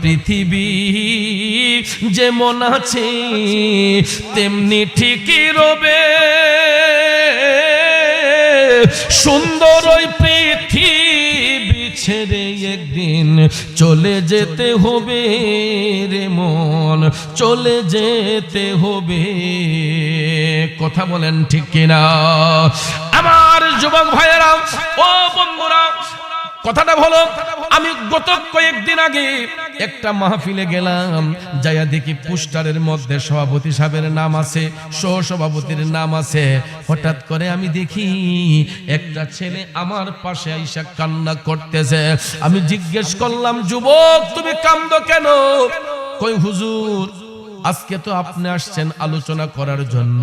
পৃথিবী যেমন আছে তেমনি ঠিকই রবে, সুন্দর ওই পৃথিবী ছেড়ে একদিন চলে যেতে হবে রে মন, চলে যেতে হবে। কথা বলেন ঠিক কিনা আমার যুবক ভাইয়েরা ও বন্ধুরা? কথাটা হলো, আমি গত কয়েকদিন আগে একটা মাহফিলে গেলাম, যাইয়া দেখি পোস্টারের মধ্যে সভাপতি সাহেবের নাম আছে, সহ সভাপতির নাম আছে। হঠাৎ করে আমি দেখি একটা ছেলে আমার পাশে আইসা কান্না করতেছে। আমি জিজ্ঞেস করলাম, যুবক তুমি কান্দো কেন? কই হুজুর, আজকে তো আপনি আসছেন আলোচনা করার জন্য,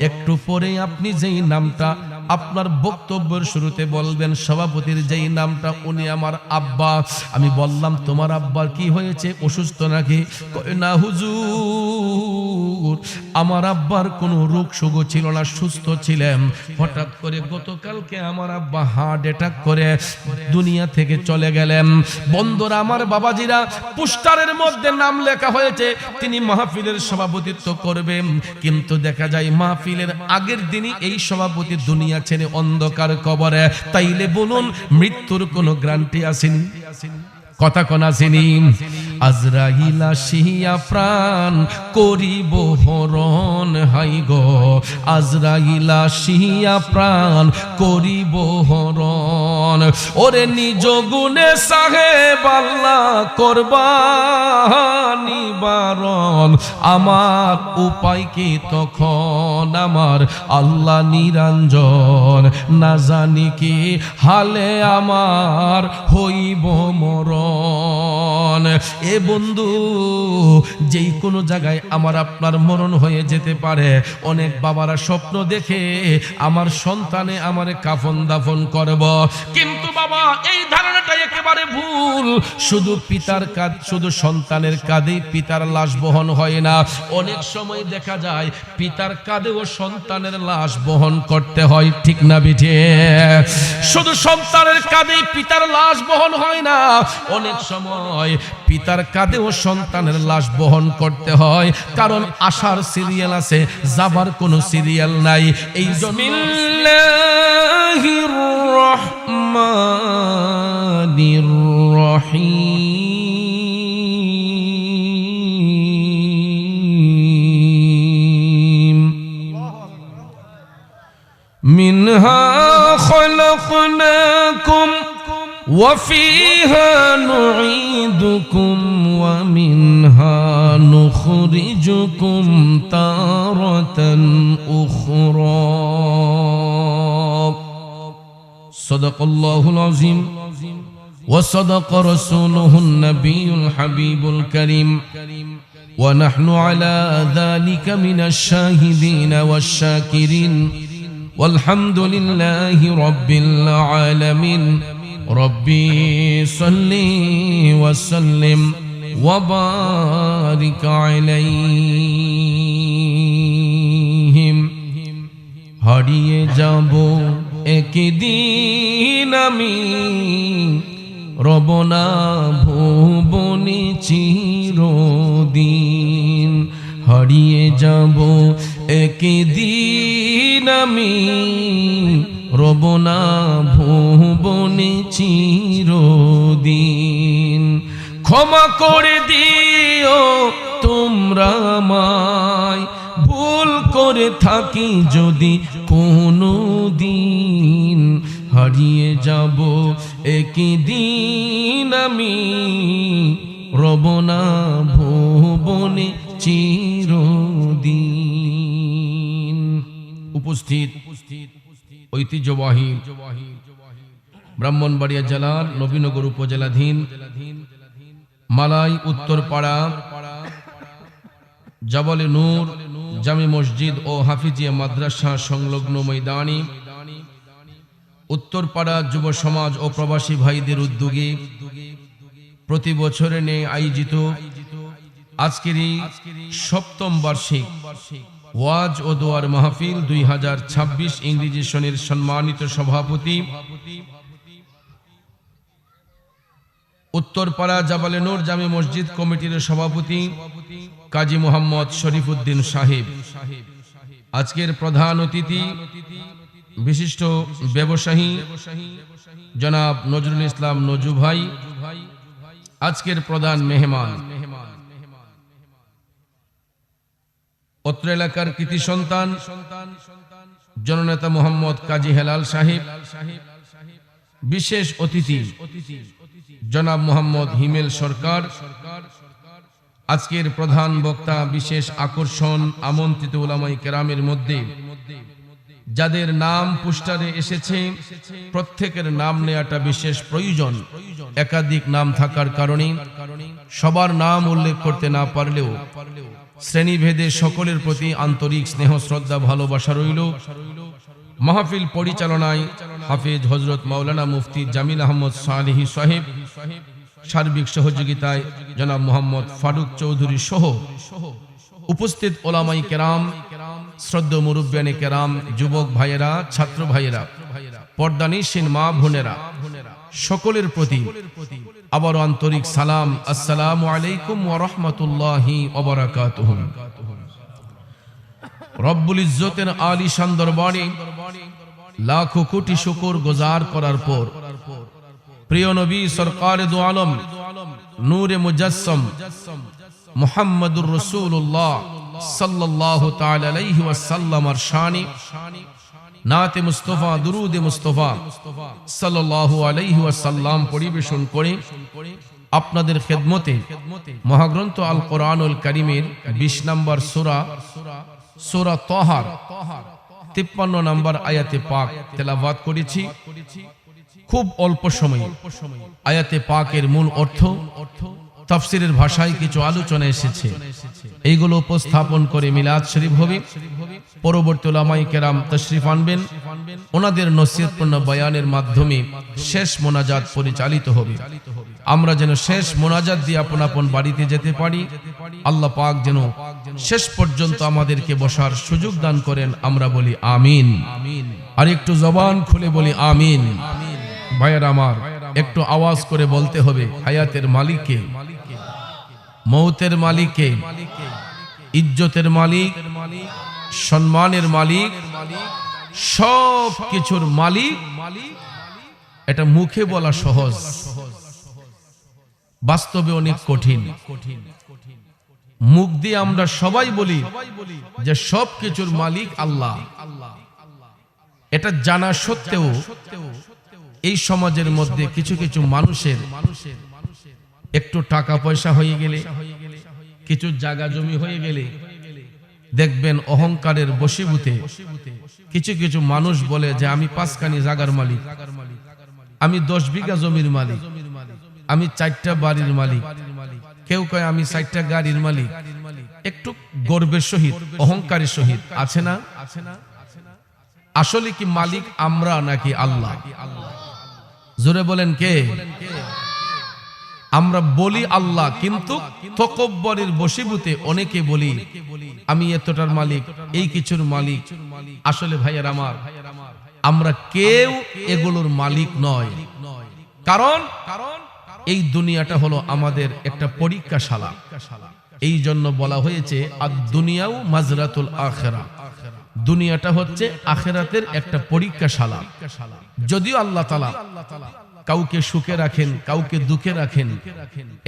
একটু পরে আপনি যেই নামটা আপনার বক্তব্যের শুরুতে বলবেন, সভাপতির যেই নামটা, উনি আমার আব্বা। আমি বললাম, তোমার আব্বার কি হয়েছে, অসুস্থ নাকি? কই না হুজুর, আমার আব্বার কোনো রোগ শোক ছিল না, সুস্থ ছিলেন। হঠাৎ করে গতকালকে আমার আব্বা হার্ট অ্যাটাক করে দুনিয়া থেকে চলে গেলেন। বন্ধুরা আমার, বাবাজিরা, পোস্টারের মধ্যে নাম লেখা হয়েছে তিনি মাহফিলের সভাপতিত্ব করবেন, কিন্তু দেখা যায় মাহফিলের আগের দিনই এই সভাপতি দুনিয়া ছেড়ে অন্ধকার কবরে। তাইলে বলুন, মৃত্যুর কোনো গ্যারান্টি আসেনি? কথা কোন আসেনি? আজরাইল আসিয়া প্রাণ করিব হরণ, হাই গো আজরাইল আসিয়া প্রাণ করিব হরণ। ওরে নিজ গুণে সাহেব আল্লাহ করবানি বারণ, আমার উপায় কি তখন আমার আল্লাহ নিরঞ্জন, না জানি কি হালে আমার হইব মরণ। এ বন্ধু, যেই কোনো জায়গায় আমার আপনার মরণ হয়ে যেতে পারে। অনেক বাবারা স্বপ্ন দেখে আমার সন্তানে আমারে কাফন দাফন করব, কিন্তু বাবা এই ধারণাটা একেবারে ভুল। শুধু পিতার কাঁধ, শুধু সন্তানের কাঁধেই পিতার লাশ বহন হয় না। অনেক সময় দেখা যায় পিতার কাঁধেও সন্তানের লাশ বহন করতে হয়, ঠিক না বিঠে? শুধু সন্তানের কাঁধেই পিতার লাশ বহন হয় না, অনেক সময় পিতার কাঁধেও সন্তানের লাশ বহন করতে হয়, কারণ আসার সিরিয়াল আছে, যাবার কোনো সিরিয়াল নাই। এই বিসমিল্লাহির রহমানির রহিম মিনহা খলাকনাকুম وفيها نعيدكم ومنها نخرجكم تارة أخرى صدق الله العظيم وصدق رسوله النبي الحبيب الكريم ونحن على ذلك من الشاهدين والشاكرين والحمد لله رب العالمين ربي صل وسلم وبارك عليهم হারিয়ে যাব একদিন আমি রব না ভুবনে চিরদিন হারিয়ে যাব একদিন আমি রব না ভুবনে চিরদিন ক্ষমা করে দিও তোমরা আমায় ভুল করে থাকি যদি কোনো দিন হারিয়ে যাব একদিন আমি রব না ভুবনে চিরদিন। উপস্থিত ঐতিহ্যবাহী ব্রাহ্মণবাড়িয়া জেলার নবীনগর উপজেলাধীন মালাই উত্তরপাড়া জাবালে নূর জামি মসজিদ ও হাফিজিয়া মাদ্রাসা সংলগ্ন ময়দানে উত্তরপাড়া যুব সমাজ ও প্রবাসী ভাইদের উদ্যোগে প্রতি বছরে নিয়ে আয়োজিত আজকের এই সপ্তম বার্ষিক ওয়াজ ও দোয়ার মাহফিল 2026 ইংরেজি সনের সম্মানিত সভাপতি উত্তরপাড়া জাবালে নূর জামে মসজিদ কমিটির সভাপতি কাজী মোহাম্মদ শরীফউদ্দিন সাহেব। আজকের প্রধান অতিথি বিশিষ্ট ব্যবসায়ী জনাব নজরুল ইসলাম নজু ভাই। আজকের প্রধান মেহমান অত্র এলাকার কৃতি সন্তান জননেতা মোহাম্মদ কাজী হেলাল সাহেব। বিশেষ অতিথি জনাব মোহাম্মদ হিমেল সরকার। আজকের প্রধান বক্তা বিশেষ আকর্ষণ আমন্ত্রিত উলামায়ে কেরামের মধ্যে যাদের নাম পোস্টারে এসেছে প্রত্যেকের নাম নেওয়াটা বিশেষ প্রয়োজন। একাধিক নাম থাকার কারণে সবার নাম উল্লেখ করতে না পারলেও শ্রেণীভেদে সকলের প্রতি আন্তরিক স্নেহ শ্রদ্ধা ভালোবাসা রইল। মাহফিল পরিচালনায় হাফেজ হযরত মাওলানা মুফতি জামিল আহমদ সালেহী সাহেব, সার্বিক সহযোগিতায় জনাব মোহাম্মদ ফারুক চৌধুরী সহ উপস্থিত ওলামায়ে কেরাম, শ্রদ্ধেয় মুরব্বিয়ানে কেরাম, যুবক ভাইয়েরা, ছাত্র ভাইয়েরা, পর্দানিশীন মা বোনেরা, সকলের প্রতি আবার আন্তরিক সালাম। আসসালামু আলাইকুম ওয়া রাহমাতুল্লাহি ওয়া বারাকাতুহু। রব্বুল ইজ্জতের আলিশান দরবারে লাখো কোটি শুকর গুজার করার পর প্রিয় নবী সরকারে দু আলম নূরে মুজাসসাম মুহাম্মদুর রাসূলুল্লাহ সাল্লাল্লাহু তাআলা আলাইহি ওয়াসাল্লামের শানে নাতে মুস্তাফা দুরুদে মুস্তাফা সাল্লাল্লাহু আলাইহি ওয়াসাল্লাম পরিবেশন করে আপনাদের খেদমতে মহাগ্রন্থ আল কোরআনুল কারীমের 20 নম্বর সূরা তাহার 53 নম্বর আয়াতে পাক তেলাওয়াত করেছি। খুব অল্প সময়ে আয়াতে পাকের মূল অর্থ তাফসীরের ভাষায় কিছু আলোচনা এসেছে, এইগুলো উপস্থাপন করে মিলাদ শরীফ হবে। পরবর্তী উলামায়ে কেরাম তাশরীফ আনবেন, ওনাদের নসিহতপূর্ণ বয়ানের মাধ্যমে শেষ মোনাজাত পরিচালিত হবে। আমরা যেন শেষ মোনাজাত দিয়ে আপন আপন বাড়িতে যেতে পারি। আল্লাহ পাক যেন শেষ পর্যন্ত আমাদেরকে বসার সুযোগ দান করেন। আমরা বলি আমিন। আর একটু জবান খুলে বলি আমিন। ভাইয়েরা আমার, একটু আওয়াজ করে বলতে হবে, হায়াতের মালিক কে? মৌতের মালিক কে? ইজ্জতের মালিক, সম্মানের মালিক, সব কিছুর মালিক। এটা মুখে বলা সহজ, বাস্তবে অনেক কঠিন। মুখ দিয়ে আমরা সবাই বলি যে সব কিছুর মালিক আল্লাহ। এটা জানা সত্ত্বেও এই সমাজের মধ্যে কিছু কিছু মানুষের একটু টাকা পয়সা হয়ে গেলে, কিছু জায়গা জমি হয়ে গেলে দেখবেন অহংকারের বশীভূতে কিছু কিছু মানুষ বলে যে আমি 5 কানি জায়গার মালিক, আমি 10 বিঘা জমির মালিক, আমি 4টা বাড়ির মালিক, কেউ কয় আমি 4টা গাড়ির মালিক। একটু গর্বের সহিত, অহংকারের সহিত, আছে না? আসলে কি মালিক আমরা নাকি আল্লাহ? জোরে বলেন কে? আমরা বলি আল্লাহ, কিন্তু তকব্বরের বশীভূতে অনেকে বলি আমি এতটার মালিক, এই কিছুর মালিক। আসলে ভাইয়ের আমার, আমরা কেউ এগুলোর মালিক নয়। কারণ এই দুনিয়াটা হলো আমাদের একটা পরীক্ষাশালা। এই জন্য বলা হয়েছে আদ-দুনিয়াউ মাজরাতুল আখিরাহ। দুনিয়াটা হচ্ছে আখিরাতের একটা পরীক্ষাশালা। যদিও আল্লাহ তাআলা কাউকে সুখে রাখেন, কাউকে দুঃখে রাখেন,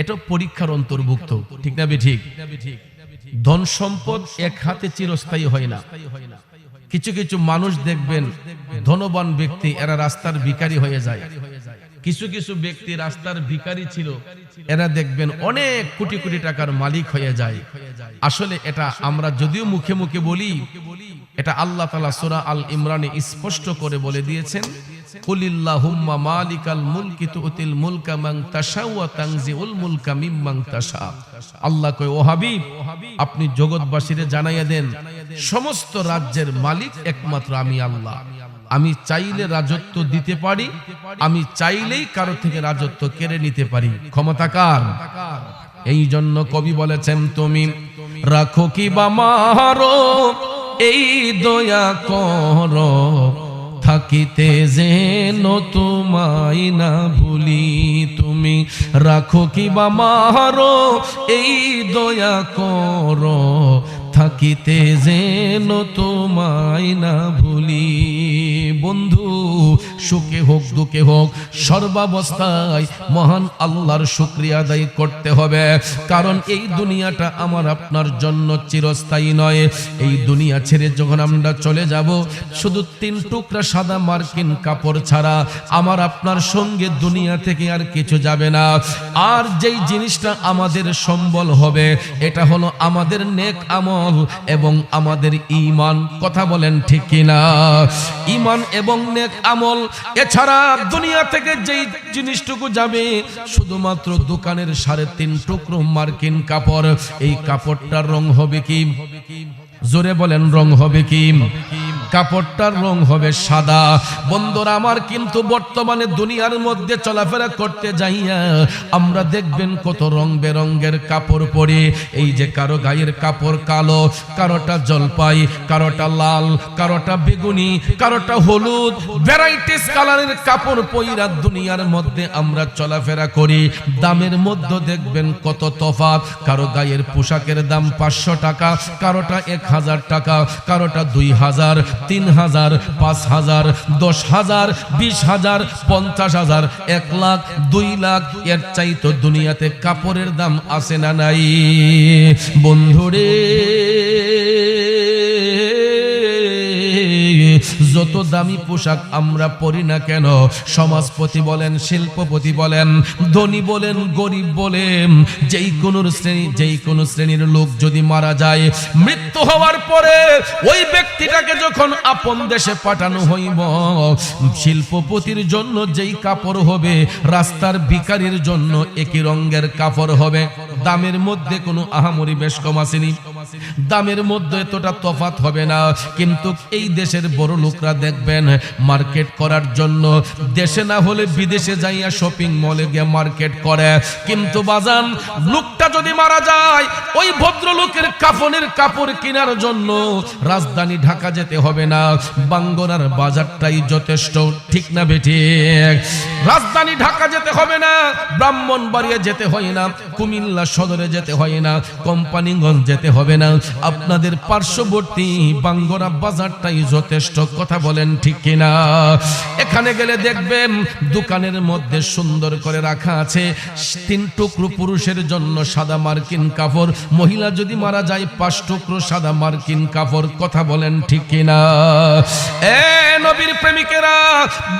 এটা পরীক্ষার অন্তর্ভুক্ত। ঠিক না বেঠিক? ধন সম্পদ এক হাতে চিরস্থায়ী হয় না। কিছু কিছু মানুষ দেখবেন ধনবান ব্যক্তি, এরা রাস্তার ভিখারি হয়ে যায়। কিছু কিছু ব্যক্তি রাস্তার ভিখারি ছিল, এরা দেখবেন অনেক কোটি কোটি টাকার মালিক হয়ে যায়। আসলে এটা আমরা যদিও মুখে মুখে বলি, এটা আল্লাহ তাআলা সূরা আল ইমরানে স্পষ্ট করে বলে দিয়েছেন, কুলিল্লাহুম্মা মালিকাল মুলকি তুতিল মুলকা মান তাশা ওয়া তানজিউল মুলকা মিম্মান তাশা। আল্লাহ কয়, ও হাবিব, আপনি জগৎবাসীরে জানাইয়া দেন সমস্ত রাজ্যের মালিক একমাত্র আমি আল্লাহ। আমি চাইলে রাজত্ব দিতে পারি, আমি চাইলেই কারো থেকে রাজত্ব কেড়ে নিতে পারি। ক্ষমতা কার? এই জন্য কবি বলেছেন, তুমি রাখো কি বা মারো, এই দয়া করো, থাকিতে যেন তোমায় না ভুলি, তুমি রাখো কি বা মারো এই দয়া করো, থাকিতে যেন তোমায় না ভুলি। বন্ধু, সুখে হোক দুঃখে হোক সর্বাবস্থায় মহান আল্লাহর শুকরিয়া আদায় করতে হবে, কারণ এই দুনিয়াটা আমার আপনার জন্য চিরস্থায়ী নয়। এই দুনিয়া ছেড়ে যখন আমরা চলে যাব, শুধু 3 টুকরা সাদা মার্কিন কাপড় ছাড়া আমার আপনার সঙ্গে দুনিয়া থেকে আর কিছু যাবে না। আর যেই জিনিসটা আমাদের সম্বল হবে, এটা হলো আমাদের নেক আমল এবং আমাদের ঈমান। কথা বলেন ঠিক কিনা? ঈমান এবং নেক আমল, এছাড়া দুনিয়া থেকে যেই জিনিসটুকু যাবে শুধুমাত্র দোকানের 3.5 টুকরো মার্কিন কাপড়। এই কাপড়টার রং হবে কি? জোরে বলেন, রং হবে কি? কাপড়টার রং হবে সাদা। বন্ধুরা আমার, কিন্তু বর্তমানে দুনিয়ার মধ্যে চলাফেরা করতে যাইয়া আমরা দেখবেন কত রং বেরঙের কাপড় পরে। এই যে কারো গায়ের কাপড় কালো, কারোটা জলপাই, কারোটা লাল, কারোটা বেগুনি, কারোটা হলুদ, ভ্যারাইটিস কালারের কাপড় পইরা দুনিয়ার মধ্যে আমরা চলাফেরা করি। দামের মধ্যে দেখবেন কত তফাৎ। কারো গায়ের পোশাকের দাম 500 টাকা, কারোটা 1000 টাকা, কারোটা 2000, 3000, 5000, 10,000, 20,000, 50,000, 1 লাখ, 2 লাখ। এর চাইতো দুনিয়াতে কাপড়ের দাম আছে না নাই? বন্ধুরে, যত দামি পোশাক আমরা পরি না কেন, সমাজপতি বলেন, শিল্পপতি বলেন, ধনী বলেন, গরিব বলেন, যেই কোনো শ্রেণীর লোক যদি মারা যায়, মৃত্যু হওয়ার পরে ওই ব্যক্তিটাকে যখন আপন দেশে পাঠানো হইব, শিল্পপতির জন্য যেই কাপড় হবে, রাস্তার ভিখারির জন্য একই রঙের কাপড় হবে। দামের মধ্যে কোনো আহামরি বেশ কম আসেনি, দামের মধ্যে এতটা তফাৎ হবে না। কিন্তু এই দেশের বড় লোকরা দেখবেন মার্কেট করার জন্য দেশে না হলে বিদেশে যাইয়া শপিং মলে গিয়ে মার্কেট করে। কিন্তু বাজান, লোকটা যদি মারা যায়, ওই ভদ্রলোকের কাফনের কাপড় কেনার জন্য রাজধানী ঢাকা যেতে হবে না, বাঙ্গনার বাজারটাই যথেষ্ট। ঠিক না বেঠিক? রাজধানী ঢাকা যেতে হবে না, ব্রাহ্মণবাড়িয়া যেতে হয় না, কুমিল্লা সদরে যেতে হয় না, কোম্পানিগঞ্জ যেতে হবে না, আপনাদের পার্শ্ববর্তী বাঙ্গনা বাজারটাই যথেষ্ট। কথা বলেন ঠিক কিনা? এখানে গেলে দেখবেন দোকানের মধ্যে সুন্দর করে রাখা আছে 3 টুকরো পুরুষের জন্য সাদা মার্কিন কাপড়, মহিলা যদি মারা যায় 5 টুকরো সাদা মার্কিন কাপড়। কথা বলেন ঠিক কিনা? এ নবীর প্রেমিকেরা,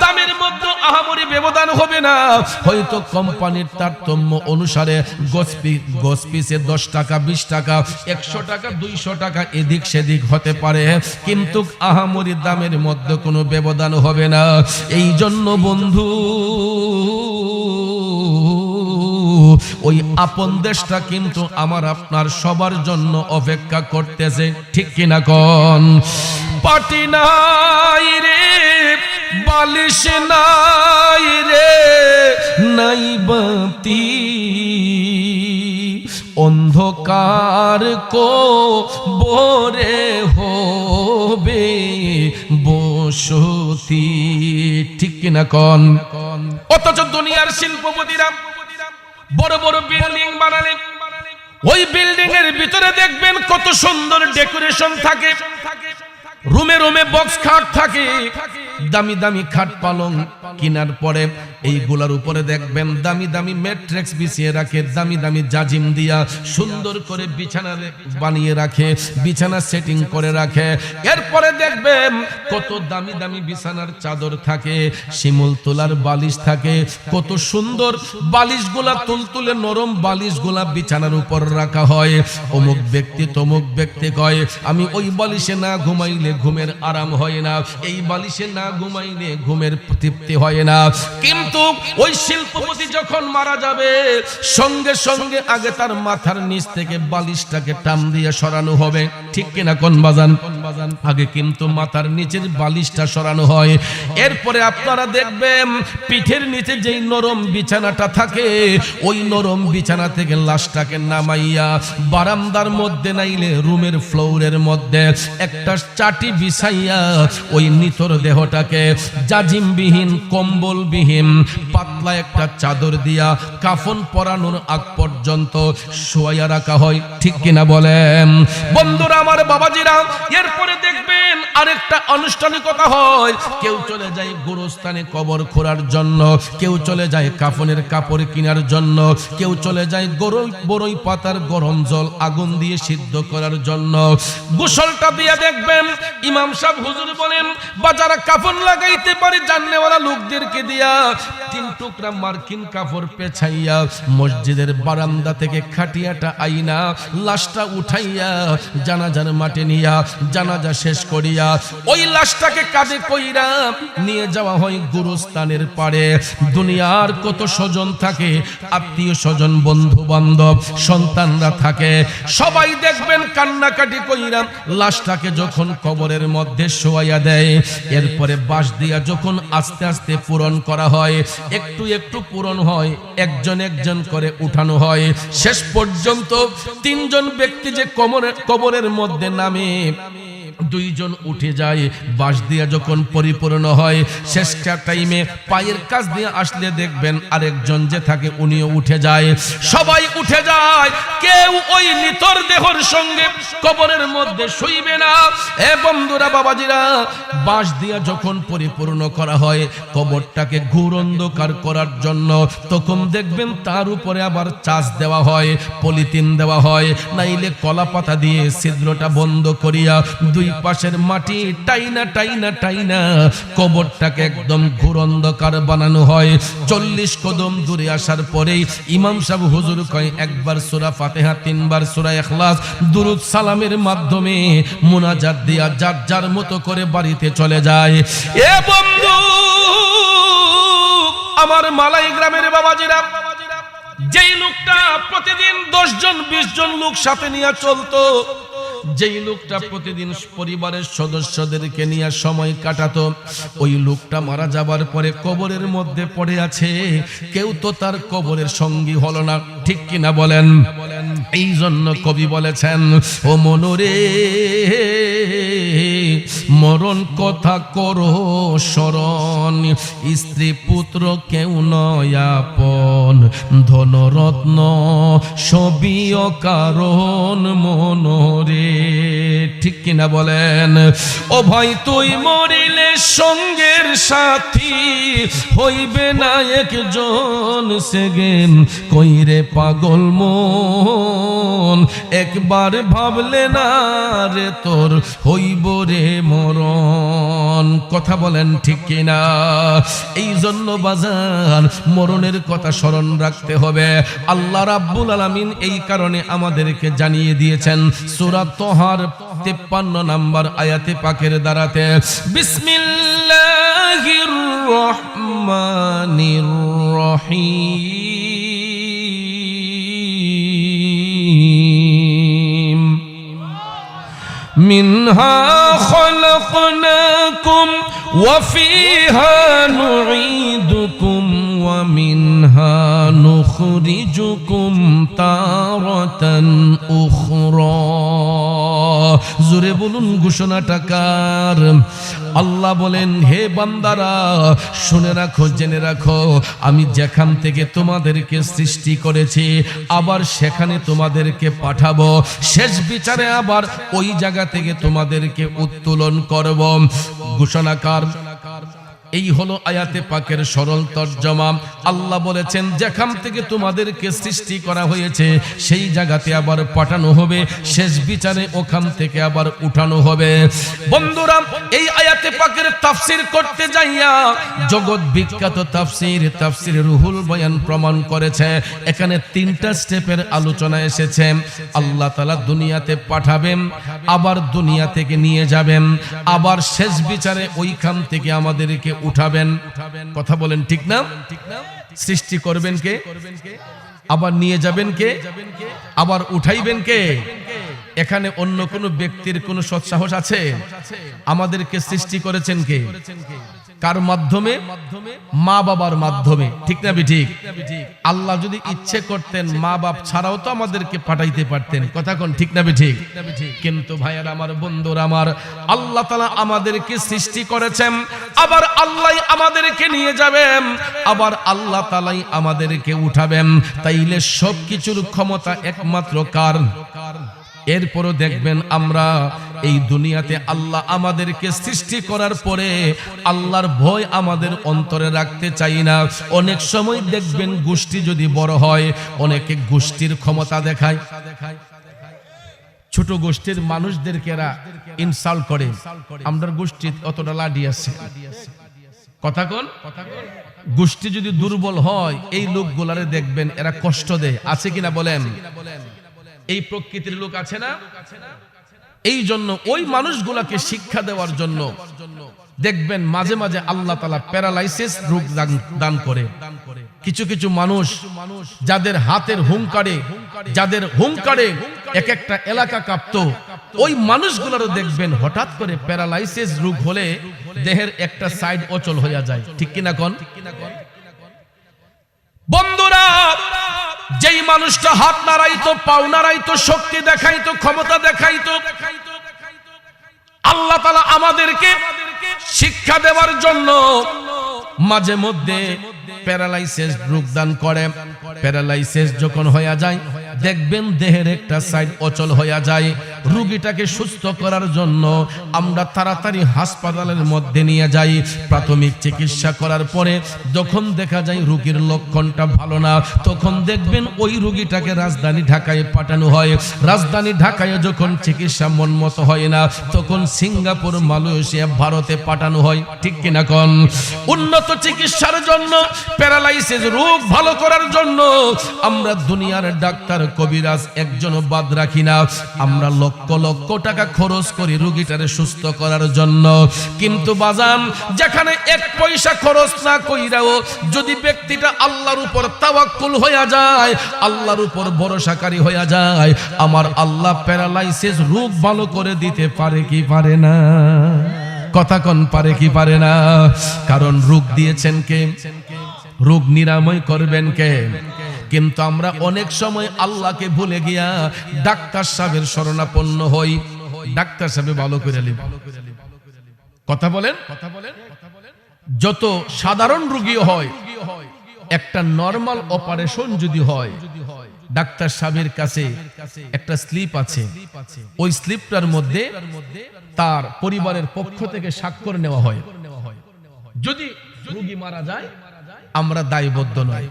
দামের মধ্যে আহামরি ব্যবধান হবে না। হয়তো কোম্পানির তারতম্য অনুসারে গজ পিসে 10 টাকা, 20 টাকা, 100 টাকা, 200 টাকা এদিক সেদিক হতে পারে, কিন্তু আহামরি দামের মধ্যে কোনো ব্যবধান হবে না। এই জন্য বন্ধু, ওই আপন দেশটা কিন্তু আমার আপনার সবার জন্য অপেক্ষা করতেছে। ঠিক কিনা কোন? পাটি নাই রে, বালিশ নাই রে, নাই বাতি, অন্ধকার কো বরে হবে বসতি। ঠিক কিনা কোন? অথচ দুনিয়ার শিল্পপতিরা বড় বড় বিল্ডিং বানালে, ওই বিল্ডিং এর ভিতরে দেখবেন কত সুন্দর ডেকোরেশন থাকে, রুমে রুমে বক্স খাট থাকে, দামি দামি খাট পালং কেনার পরে এইগুলার উপরে দেখবেন দামি দামি ম্যাট্রেক্স বিছিয়ে রাখে, দামি দামি জাজিম দিয়া সুন্দর করে বিছানা বানিয়ে রাখে, বিছানা সেটিং করে রাখে। এরপরে দেখবেন কত দামি দামি বিছানার চাদর থাকে, শিমুল তোলার বালিশ থাকে, কত সুন্দর বালিশগুলা তুলতুলে নরম বালিশগুলা বিছানার উপর রাখা হয়। অমুক ব্যক্তি তমুক ব্যক্তি কয়, আমি ওই বালিশে না ঘুমাইলে ঘুমের আরাম হয় না, এই বালিশে না ঘুমাইলে ঘুমের তৃপ্তি হয় না। কিন্তু কিন্তু ওই শিল্পপতি যখন মারা যাবে সঙ্গে সঙ্গে আগে তার মাথার নিচ থেকে বালিশটাকে টান দিয়ে সরানো হবে, ঠিক কিনা কোন বাজান? আগে কিন্তু মাথার নিচের বালিশটা সরানো হয়। এরপরে আপনারা দেখবেন পিঠের নিচে যেই নরম বিছানাটা থাকে ওই নরম বিছানা থেকে লাশটাকে নামাইয়া বারান্দার মধ্যে নাইলে রুমের ফ্লোরের মধ্যে একটা চাটি বিছাইয়া ওই নিথর দেহটাকে জাজিমবিহীন কম্বলবিহীন পাতলা একটা চাদর দিয়া কাফন পরানোর আগ পর্যন্ত শোয়া রাখা হয়, ঠিক কিনা বলেন? বন্ধুরা আমার, বাবাজিরা, এরপরে দেখবেন আরেকটা আনুষ্ঠানিকতা হয়। কেউ চলে যায় গোরস্থানে কবর খোঁড়ার জন্য, কেউ চলে যায় কাফনের কাপড় কেনার জন্য, কেউ চলে যায় বড়ই পাতার গরম জল আগুন দিয়ে সিদ্ধ করার জন্য। গোসলটা দিয়ে দেখবেন ইমাম সাহেব হুজুর বলেন বা যারা কাফন লাগাইতে পারে জাননেওয়ালা লোকদেরকে দিয়া 3 টুকরা মার্কিন কাপড় পেছাইয়া মসজিদের বারান্দা থেকে খাটিয়াটা আইনা লাশটা উঠাইয়া জানাজার মাঠে নিয়া জানাজা শেষ করিয়া ওই লাশটাকে কাঁধে কইরা নিয়ে যাওয়া হয় গুরুস্থানের পারে। দুনিয়ার কত স্বজন থাকে, আত্মীয় স্বজন, বন্ধু বান্ধব, সন্তানরা থাকে, সবাই দেখবেন কান্নাকাটি কইরা লাশটাকে যখন কবরের মধ্যে শোয়াইয়া দেয়, এরপরে বাঁশ দিয়া যখন আস্তে আস্তে পূরণ করা হয়, একটু একটু পূরণ হয়, একজন একজন করে উঠানো হয়, শেষ পর্যন্ত 3 জন ব্যক্তি যে কবরের মধ্যে নামে 2 জন উঠে যায়। বাঁশ দিয়া যখন পরিপূর্ণ হয় শেষটা টাইমে পায়ের কাছ দিয়ে আসলে দেখবেন আরেকজন যে থাকে উনিও উঠে যায়, সবাই উঠে যায়। কেউ ওই নিতর দেহর সঙ্গে কবরের মধ্যে শুইবে না। এ বন্ধুরা, বাবাজিরা, বাঁশ দিয়া যখন পরিপূর্ণ করা হয় কবরটাকে ঘোর অন্ধকার করার জন্য, তখন দেখবেন তার উপরে আবার চাষ দেওয়া হয়, পলিথিন দেওয়া হয়, নাইলে কলা পাতা দিয়ে ছিদ্রটা বন্ধ করিয়া 2 পাশের মাটি টাইনা টাইনা টাইনা কবরটাকে একদম ঘোর অন্ধকার বানানো হয়। 40 কদম দূরে আসার পরেই ইমাম সাহেব হুজুর কয় একবার সূরা ফাতিহা, 3 বার সূরা ইখলাস দুরূদ সালামের মাধ্যমে মুনাজাত দিয়া যার যার মতো করে বাড়িতে চলে যায়। এ বন্ধু আমার, মালাই গ্রামের বাবাজিরা, যেই লোকটা প্রতিদিন 10 জন 20 জন লোক সাথে নিয়ে চলতো, যেই লোকটা প্রতিদিন পরিবারের সদস্যদেরকে নিয়ে সময় কাটাতো, ওই লোকটা মারা যাবার পরে কবরের মধ্যে পড়ে আছে, কেউ তো তার কবরের সঙ্গী হলো না, ঠিক কিনা বলেন? এই জন্য কবি বলেছেন, ও মনরে মরণ কথা করো স্মরণ, স্ত্রী পুত্র কেউ নয় আপন, ধনরত্ন সবই অকারণ মনরে, ঠিক কিনা বলেন? ও ভাই, তুই মরিলে সঙ্গের সাথী হইবে না একজন, সেগেন কইরে পাগল মন, একবার ভাবলে না রে তোর হইব রে মরণ। কথা বলেন ঠিক কিনা? এই জন্য বাজার মরণের কথা স্মরণ রাখতে হবে। আল্লাহ রাব্বুল আলামিন এই কারণে আমাদেরকে জানিয়ে দিয়েছেন সূরা তোহার 53 নম্বর আয়াতে পাকের দ্বারাতে, বিসমিল্লাহির রহমানির রহিম, মিনহা খলাকনাকুম ওয়া ফিহা নুঈদুকুম ওয়া মিনহা নুখরিজুকুম তারাতান উখরা। জোরে বলুন ঘোষণাটা কার? আল্লাহ বলেন, হে বান্দারা শুনে রাখো, জেনে রাখো, আমি যেখান থেকে তোমাদেরকে সৃষ্টি করেছি আবার সেখানে তোমাদেরকে পাঠাবো, শেষ বিচারে আবার ওই জায়গা থেকে তোমাদেরকে উত্তোলন করব। ঘোষণাকার এই হলো আয়াতে পাকের সরল তর্জমা। আল্লাহ বলেছেন যেখান থেকে তোমাদেরকে সৃষ্টি করা হয়েছে সেই জায়গাতে আবার পাঠানো হবে, শেষ বিচারে ওখান থেকে আবার উঠানো হবে। বন্ধুরা, এই আয়াতে পাকের তাফসীর করতে যাইয়া জগৎ বিখ্যাত তাফসীর রুহুল বয়ান প্রমাণ করেছে এখানে 3টা স্টেপের আলোচনা এসেছে। আল্লাহ তাআলা দুনিয়াতে পাঠাবেন, আবার দুনিয়া থেকে নিয়ে যাবেন, আবার শেষ বিচারে ওইখান থেকে আমাদেরকে উঠাবেন? কথা বলেন ঠিক না? সৃষ্টি করবেন কে? আবার নিয়ে যাবেন কে? আবার উঠাইবেন কে? এখানে অন্য কোন ব্যক্তির কোন সৎসাহস আছে? আমাদেরকে সৃষ্টি করেছেন কে? কার মাধ্যমে? মা বাবার মাধ্যমে। ঠিক না ঠিক? আল্লাহ যদি ইচ্ছে করতেন মা বাপ ছাড়াও তো আমাদেরকে পাঠাইতে পারতেন। কথা কোন ঠিক না ঠিক? কিন্তু ভাইয়ার আমার, বন্ধুরা আমার, আল্লাহ তাআলা আমাদেরকে সৃষ্টি করেছেন, আবার আল্লাহ আমাদেরকে নিয়ে যাবেন, আবার আল্লাহ তাআলাই আমাদেরকে উঠাবেন। তাইলে সবকিছুর ক্ষমতা একমাত্র কার? এরপরও দেখবেন আমরা এই দুনিয়াতে আল্লাহ আমাদেরকে সৃষ্টি করার পরে আল্লাহর ভয় আমাদের অন্তরে রাখতে চাই না। অনেক সময় দেখবেন গোষ্ঠী যদি বড় হয়, অনেকে গোষ্ঠীর ক্ষমতা দেখায়, ছোট গোষ্ঠীর মানুষদেরকে এরা ইনসাল্ট করে। আমরা গোষ্ঠী অতটা লাডি আছে। কথা কোন? গোষ্ঠী যদি দুর্বল হয় এই লোকগুলারে দেখবেন এরা কষ্ট দেয়। আছে কিনা বলেন? এই প্রকৃতির লোক আছে না? এই জন্য ওই মানুষগুলাকে শিক্ষা দেওয়ার জন্য দেখবেন মাঝে মাঝে আল্লাহ তাআলা প্যারালাইসিস রোগ দান করে। কিছু কিছু মানুষ যাদের হাতের হুঙ্কারে, যাদের হুঙ্কারে এক একটা এলাকা কাঁপতো, ওই মানুষগুলোরও দেখবেন হঠাৎ করে প্যারালাইসিস রোগ হলে দেহের একটা সাইড অচল হয়ে যায়। ঠিক কিনা কোন? বন্ধুরা, যেই মানুষটা হাত নাড়াইতো, পাও নাড়াইতো, শক্তি দেখাইতো, ক্ষমতা দেখাইতো, আল্লাহ তাআলা আমাদেরকে শিক্ষা দেওয়ার জন্য মাঝে মধ্যে প্যারালাইসিস রোগ দান করে। প্যারালাইসিস যখন হয়ে যায় দেখবেন দেহের একটা সাইড অচল হয়ে যায়। রোগীটাকে সুস্থ করার জন্য আমরা তাড়াতাড়ি হাসপাতালের মধ্যে নিয়ে যাই। প্রাথমিক চিকিৎসা করার পরে যখন দেখা যায় রোগীর লক্ষণটা ভালো না, তখন দেখবেন ওই রোগীটাকে রাজধানী ঢাকায় পাঠানো হয়। রাজধানী ঢাকায় যখন চিকিৎসা মনমত হয় না, তখন সিঙ্গাপুর, মালয়েশিয়া, ভারতে পাঠানো হয়। ঠিক কিনা কোন? উন্নত চিকিৎসার জন্য, প্যারালাইসিস রোগ ভালো করার জন্য আমরা দুনিয়ার ডাক্তার, কবিরাজ একজনও বাদ রাখি না। আমরা লক্ষ লক্ষ টাকা খরচ করি রোগীটারে সুস্থ করার জন্য। কিন্তু বাজান, যেখানে এক পয়সা খরচ না কইরাও যদি ব্যক্তিটা আল্লাহর উপর তাওয়াক্কুল হইয়া যায়, আল্লাহর উপর ভরসাকারী হইয়া যায়, আমার আল্লাহ প্যারালাইসিস রোগ ভালো করে দিতে পারে কি পারে না? কথা কোন? পারে কি পারে না? কারণ রোগ দিয়েছেন কে? রোগ নিরাময় করবেন কে? কিন্তু আমরা অনেক সময় আল্লাহকে ভুলে গিয়া ডাক্তার সাহেবের শরণাপন্ন হই। ডাক্তার সাহেব ভালো করে লিব। কথা বলেন? যত সাধারণ রোগী হয়, একটা নরমাল অপারেশন যদি হয়, ডাক্তার সাহেবের কাছে একটা স্লিপ আছে। ওই স্লিপটার মধ্যে তার পরিবারের পক্ষ থেকে স্বাক্ষর নেওয়া হয়। যদি রোগী মারা যায় আমরা দায়বদ্ধ নয়।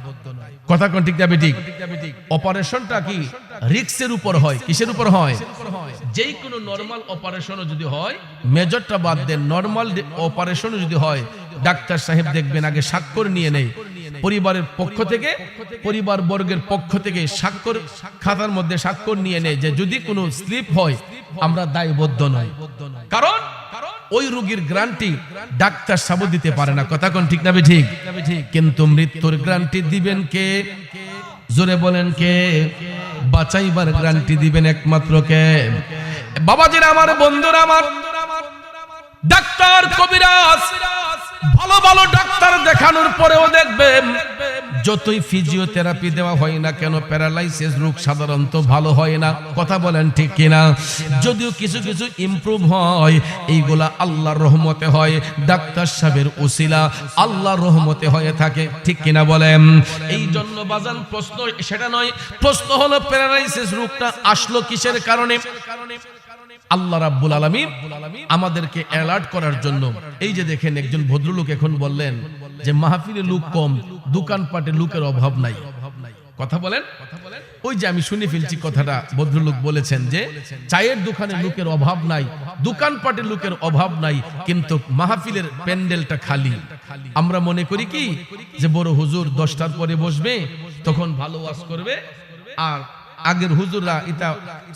কথা কোন? ঠিক না ঠিক? অপারেশনটা কি রিস্কের উপর হয়? কিসের উপর হয়? যেই কোনো নরমাল অপারেশনও যদি হয়, মেজরটা বাদ দেন, নরমাল অপারেশনও যদি হয়, ডাক্তার সাহেব দেখবেন আগে স্বাক্ষর নিয়ে নেই পরিবারের পক্ষ থেকে, পরিবার বর্গের পক্ষ থেকে স্বাক্ষর খাতার মধ্যে স্বাক্ষর নিয়ে নেয় যে যদি কোনো স্লিপ হয় আমরা দায়বদ্ধ নয়। কারণ ওই রোগীর গ্যারান্টি ডাক্তার সাহেব দিতে পারে না। কথা কোন? ঠিক না ঠিক? কিন্তু মৃত্যুর গ্যারান্টি দিবেন কে? জোরে বলেন কে? বাঁচাইবার গ্যারান্টি দিবেন একমাত্র কে? বাবাজিরা আমার, বন্ধুরা আমার, ডাক্তার, কবিরাজ, ভালো ভালো ডাক্তার দেখানোর পরেও দেখবেন যতই ফিজিওথেরাপি দেওয়া হয় না কেন, প্যারালাইসিস রোগ সাধারণত ভালো হয় না। কথা বলেন ঠিক কিনা? যদিও কিছু কিছু ইমপ্রুভ হয়, এইগুলা আল্লাহর রহমতে হয়, ডাক্তার সাহেবের উসিলা আল্লাহর রহমতে হয়ে থাকে। ঠিক কিনা বলেন? এই জন্য বাজান প্রশ্ন সেটা নয়, প্রশ্ন হলো প্যারালাইসিস রোগটা আসলো কিসের কারণে? আল্লাহ রাব্বুল আলামিন আমাদেরকে অ্যালার্ট করার জন্য। এই যে দেখেন একজন ভদ্রলোক এখন বললেন যে মাহফিলে লোক কম, দোকানপাটে লোকের অভাব নাই। কথা বলেন? ওই যে আমি শুনে ফেলছি কথাটা, ভদ্রলোক বলেছেন যে চায়ের দোকানে লোকের অভাব নাই, দোকানপাটে লোকের অভাব নাই, কিন্তু মাহফিলের প্যান্ডেলটা খালি। আমরা মনে করি কি যে বড় হুজুর 10টার পরে বসবে, তখন ভালো ওয়াজ করবে, আর আগের হুজুররা এটা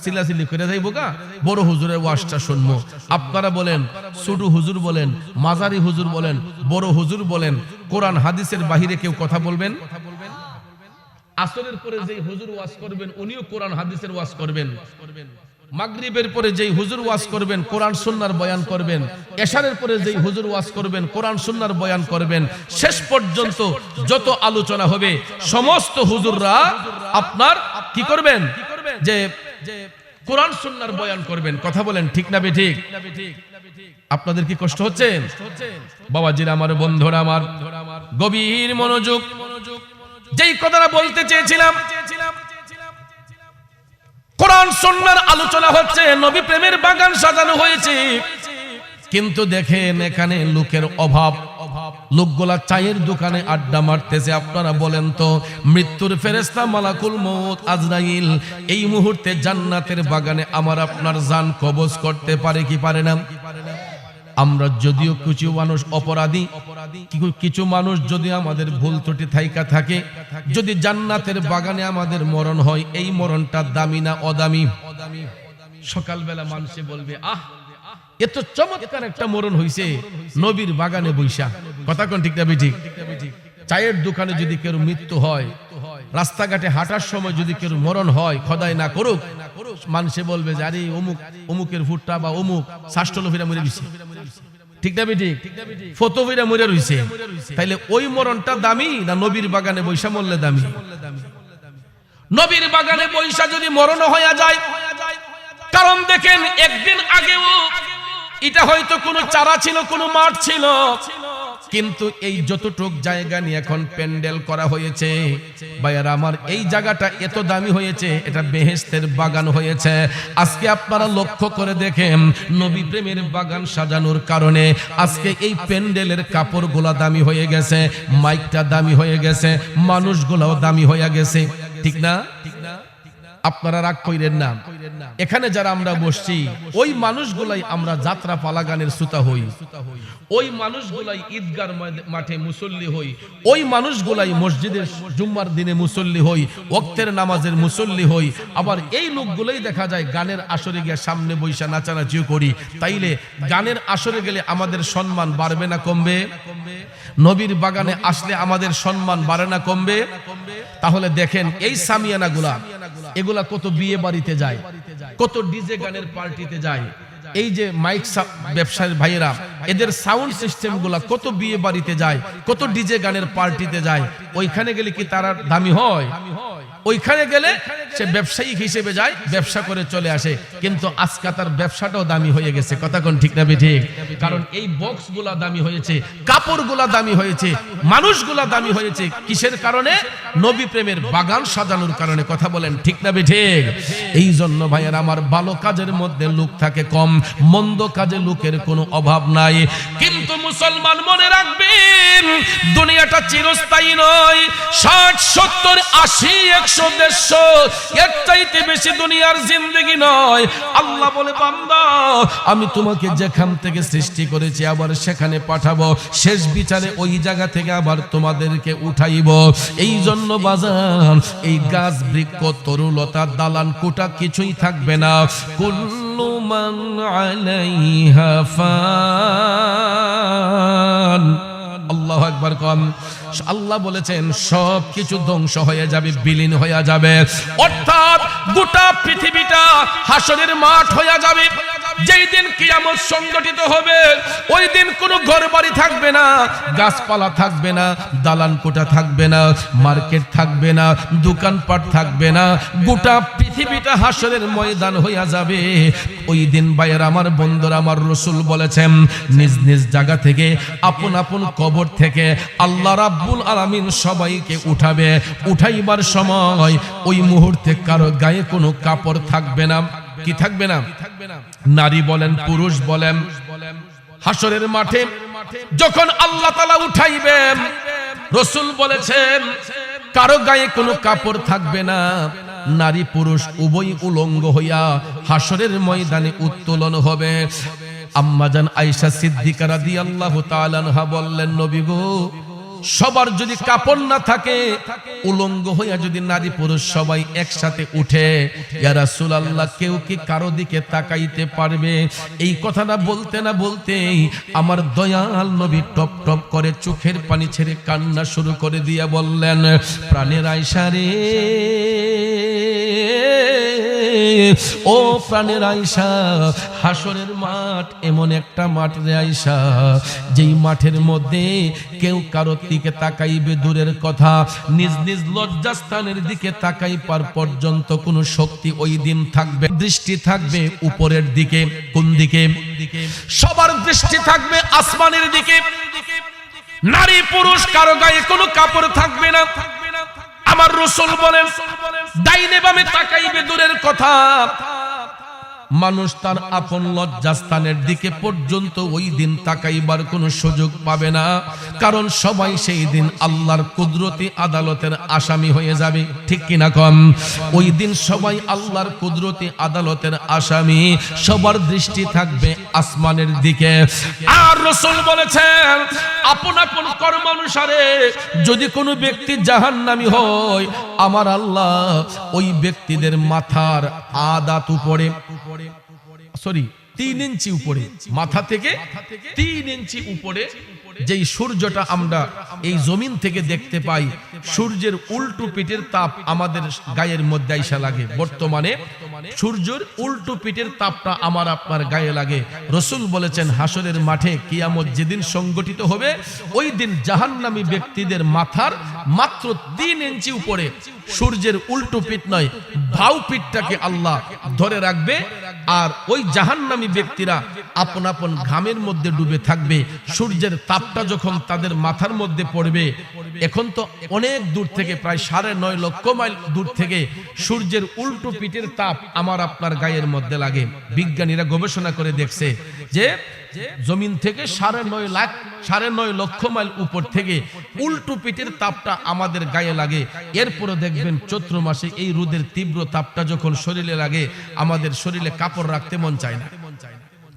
চিল্লাচিল্লি করে যাইব গা, বড় হুজুরের ওয়াজটা শুনবো। আপনারা বলেন, ছোট হুজুর বলেন, মাঝারি হুজুর বলেন, বড় হুজুর বলেন, কোরআন হাদিসের বাহিরে কেউ কথা বলবেন? আসরের পরে যেই হুজুর ওয়াজ করবেন উনিও কোরআন হাদিসের ওয়াজ করবেন। মাগরিবের পরে যেই হুজুর ওয়াজ করবেন কোরআন সুন্নাহর বয়ান করবেন। এশারের পরে যেই হুজুর ওয়াজ করবেন কোরআন সুন্নাহর বয়ান করবেন। শেষ পর্যন্ত যত আলোচনা হবে সমস্ত হুজুররা আপনার কি করবেন? যে কোরআন সুন্নাহর বয়ান করবেন। কথা বলেন ঠিক না বেঠিক? আপনাদের কি কষ্ট হচ্ছে? বাবাজিরা আমার, বন্ধুরা আমার, গভীর মনোযোগ। যেই কথাটা বলতে চেয়েছিলাম, কোরআন সুন্নাহর আলোচনা হচ্ছে, নবী প্রেমের বাগান সাজানো হয়েছে, কিন্তু দেখেন এখানে লোকের অভাব। লোকগুলা চায়ের দোকানে আড্ডা মারতেছে। আপনারা বলেন তো, মৃত্যুর ফেরেশতা মালাকুল মউত আজরাইল এই মুহূর্তে জান্নাতের বাগানে আমার আপনার জান কবজ করতে পারে কি পারে না? আমরা যদিও কিছু মানুষ অপরাধী, কিছু মানুষ যদি আমাদের ভুল ত্রুটি থাইকা থাকে, যদি জান্নাতের বাগানে আমাদের মরণ হয়, এই মরণটা দামি না অদামি? সকালবেলা মানুষে বলবে, আহ এত চমৎকার একটা মরণ হইছে নবীর বাগানে বৈশা। কথা কোন ঠিক না বেঠিক? চায়ের দোকানে যদি কেউ মৃত্যু হয়, রাস্তাঘাটে হাঁটার সময় যদি কেউ মরণ হয়, খোদাই না করুক, মানুষে বলবে যে আরে অমুক অমুকের ফুটটা বা অমুক শাস্ত্রলভীরা মরে গেছে। ঠিক না বেঠিক? ফতোভীরা মরে রইছে। তাইলে ওই মরণটা দামি না নবীর বাগানে বৈশা মরলে দামি? নবীর বাগানে বৈশা যদি মরণ হয়ে যায়, কারণ দেখেন একদিন আগেও এটা হয়তো কোনো চারা ছিল, কোনো মাঠ ছিল, কিন্তু এই যতটুক জায়গা নিয়ে এখন প্যান্ডেল করা হয়েছে, ভাইয়ারা আমার, এই জায়গাটা এত দামি হয়েছে, এটা বেহেশতের বাগান হয়েছে। আজকে আপনারা লক্ষ্য করে দেখেন, নবী প্রেমের বাগান সাজানোর কারণে আজকে এই প্যান্ডেলের কাপড়গুলা দামি হয়ে গেছে, মাইকটা দামি হয়ে গেছে, মানুষগুলাও দামি হয়ে গেছে। ঠিক না? আপনারা রাগ কইরেন না। এখানে যারা আমরা বসছি ওই মানুষগুলাই আমরা যাত্রা পালা গানের শ্রোতা হই, ওই মানুষগুলাই ঈদগার মাঠে মুসল্লি হই, ওই মানুষগুলাই মসজিদের জুম্মার দিনে মুসল্লি হই, ওয়াক্তের নামাজের মুসল্লি হই। আবার এই লোকগুলোই দেখা যায় গানের আসরে গিয়ে সামনে বৈশা নাচানাচিও করি। তাইলে গানের আসরে গেলে আমাদের সম্মান বাড়বে না কমবে? নবীর বাগানে আসলে আমাদের সম্মান বাড়ে না কমবে? তাহলে দেখেন এই সামিয়ানাগুলা, এগুলা কত বিয়ে বাড়িতে যায়, কত ডিজে গানের পার্টিতে যায়। এই যে মাইক ব্যবসায়ীর ভাইয়েরা, এদের সাউন্ড সিস্টেম গুলা কত বিয়ে বাড়িতে যায়, কত ডিজে গানের পার্টিতে যায়। ওইখানে গেলে কি তারা দামি হয়? ওইখানে গেলে সে ব্যবসায়িক হিসেবে যায়, ব্যবসা করে চলে আসে, কিন্তু আজকে তার ব্যবসাটাও দামি হয়ে গেছে। কথা কোন ঠিক না বেঠিক? কারণ এই বক্স গুলা দামি হয়েছে, কাপড় গুলা দামি হয়েছে, মানুষগুলা দামি হয়েছে। কিসের কারণে? নবী প্রেমের বাগান সাজানোর কারণে। কথা বলেন ঠিক না বেঠিক? এই জন্য ভাইয়ের আমার, ভালো কাজের মধ্যে লোক থাকে কম, মন্দ কাজে লোকের কোনো অভাব নাই। কিন্তু মুসলমান মনে রাখবেন, দুনিয়াটা চিরস্থায়ী নয়। 60, 70, 80, 100, 150 এর চাইতে বেশি দুনিয়ার জিন্দেগি নয়। আল্লাহ বলে, বান্দা আমি তোমাকে যেখান থেকে সৃষ্টি করেছি আবার সেখানে পাঠাবো, শেষ বিচারে ওই জায়গা থেকে আবার তোমাদেরকে উঠাইব। এই জন্য বাজান, এই গাছ বৃক্ষ তরুলতা দালান কোটা কিছুই থাকবে না। কুল্লু মান আলাইহা ফান। আল্লাহু আকবার কম। আল্লাহ বলেছেন সব কিছু ধ্বংস হয়ে যাবে, বিলীন হয়ে যাবে, অর্থাৎ গোটা পৃথিবীটা হাসরের মাঠ হয়ে যাবে। যেই দিন কিয়ামত সংগঠিত হবে, ওই দিন কোনো ঘর বাড়ি থাকবে না, গাছপালা থাকবে না, দালান কোঠা থাকবে না, মার্কেট থাকবে না, দোকানপাট থাকবে না, গোটা পৃথিবীটা হাসরের ময়দান হয়ে যাবে। ওই দিন ভাইয়ের আমার, বন্ধুরা আমার, রাসূল বলেছেন নিজ নিজ জায়গা থেকে, আপন আপন কবর থেকে আল্লাহ রাব্বুল আলামিন সবাইকে উঠাবে। উঠাইবার সময় ওই মুহূর্তে কারো গায়ে কোনো কাপড় থাকবে না। কি থাকবে না? নারী বলেন, পুরুষ বলেন, হাসরের মাঠে যখন আল্লাহ তাআলা উঠাইবেন, রাসূল বলেছেন কারো গায়ে কোনো কাপড় থাকবে না। নারী পুরুষ উভয় উলঙ্গ হইয়া হাসরের ময়দানে উত্তোলন হবে। আম্মা জান আয়েশা সিদ্দিকা রাদিয়াল্লাহু তাআলা আনহা বললেন, নবী গো, সবার যদি কাপড় না থাকে, উলঙ্গ হইয়া যদি নারী পুরুষ সবাই একসাথে উঠে, ইয়া রাসূলুল্লাহ কেউ কি কারো দিকে তাকাইতে পারবে? এই কথাটা বলতে না বলতেই আমার দয়াল নবী টপ টপ করে চোখের পানি ছেড়ে কান্না শুরু করে দিয়ে বললেন, প্রাণের আয়েশা রে, ও প্রাণের আয়েশা, হাসরের মাঠ এমন একটা মাঠ রে আয়েশা, যেই মাঠের মধ্যে কেউ কারোর দিকে তাকাইবে দূরের কথা, নিজ নিজ লজ্জাস্থানের দিকে তাকাইবার পর্যন্ত কোন শক্তি ওই দিন থাকবে, দৃষ্টি থাকবে উপরের দিকে। কোন দিকে? সবার দৃষ্টি থাকবে আসমানের দিকে। নারী পুরুষ কারো গায়ে কোনো কাপড় থাকবে না। আমার রাসূল বলেন, ডাইনে বামে তাকাইবে দূরের কথা, মানুষ তার আপন লজ্জাস্থানের দিকে পর্যন্ত ওই দিন তাকাইবার কোনো সুযোগ পাবে না। কারণ সবাই সেই দিন আল্লাহর কুদরতি আদালতের আসামি হয়ে যাবে। ঠিক কিনা কম? ওই দিন সবাই আল্লাহর কুদরতি আদালতের আসামি, সবার দৃষ্টি থাকবে আসমানের দিকে। আর রাসূল বলেছেন, আপন আপন কর্ম অনুসারে যদি কোনো ব্যক্তি জাহান্নামী হয়, আমার আল্লাহ ওই ব্যক্তিদের মাথার আদাত উপরে, 3 ইঞ্চি উপরে, মাথা থেকে 3 ইঞ্চি উপরে যেই সূর্যটা আমরা এই জমিন থেকে দেখতে পাই, সূর্যের উল্টো পিঠের তাপ আমাদের গায়ের মধ্যে আইসা লাগে। বর্তমানে সূর্যের উল্টো পিঠের তাপটা আমার আপনার গায়ে লাগে। রাসূল বলেছেন, হাসরের মাঠে কিয়ামত যেদিন সংগঠিত হবে, ওই দিন জাহান্নামী ব্যক্তিদের মাথার মাত্র 3 ইঞ্চি উপরে, সূর্যের উল্টো পিঠ নয়, বাউ পিঠটাকে আল্লাহ ধরে রাখবে। আর ওই জাহান্নামী ব্যক্তিরা আপন আপন ঘামের মধ্যে ডুবে থাকবে। সূর্যের তাপটা যখন তাদের মাথার মধ্যে পড়বে, এখন তো অনেক দূর থেকে, প্রায় 9.5 লক্ষ মাইল দূর থেকে সূর্যের উল্টো পিঠের তাপ আমার আপনার গায়ের মধ্যে লাগে। বিজ্ঞানীরা গবেষণা করে দেখছে যে জমিন থেকে 9.5 লক্ষ মাইল উপর থেকে উল্টো পিঠের তাপটা আমাদের গায়ে লাগে। এরপরে দেখবেন চৈত্র মাসে এই রোদের তীব্র তাপটা যখন শরীরে লাগে, আমাদের শরীরে কাপড় রাখতে মন চায় না,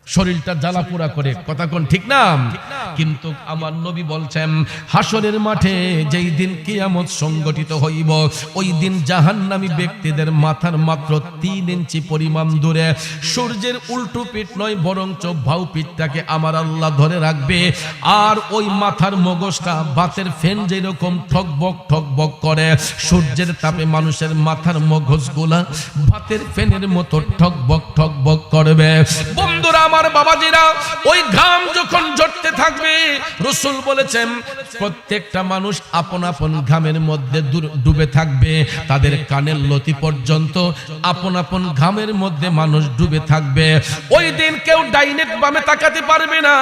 শরীরটা জ্বালা পোড়া করে। কথা কোন ঠিক না? কিন্তু আমার নবী বলছেন, হাসরের মাঠে যেই দিন কিয়ামত সংগঠিত হইব, ওই দিন জাহান্নামী ব্যক্তিদের মাথার মাত্র 3 ইঞ্চি পরিমাণ দূরে সূর্যের উল্টো পিঠ নয়, বরঞ্চ বাউ পিঠটাকে আমার আল্লাহ ধরে রাখবে। আর ওই মাথার মগজটা বাতের ফ্যান যেরকম ঠকবক ঠকবক করে, সূর্যের তাপে মানুষের মাথার মগজগুলা বাতের ফ্যানের মতো ঠকবক ঠকবক করবে। বন্ধুরা আমার, বাবাজিরা, ওই ঘাম যখন ঝরতে থাকবে, রাসূল বলেছেন প্রত্যেকটা মানুষ আপন আপন ঘামের মধ্যে ডুবে থাকবে। তাদের কানের লতি পর্যন্ত আপন আপন ঘামের মধ্যে মানুষ ডুবে থাকবে। ওই দিন কেউ ডাইনে বামে তাকাতে পারবে না।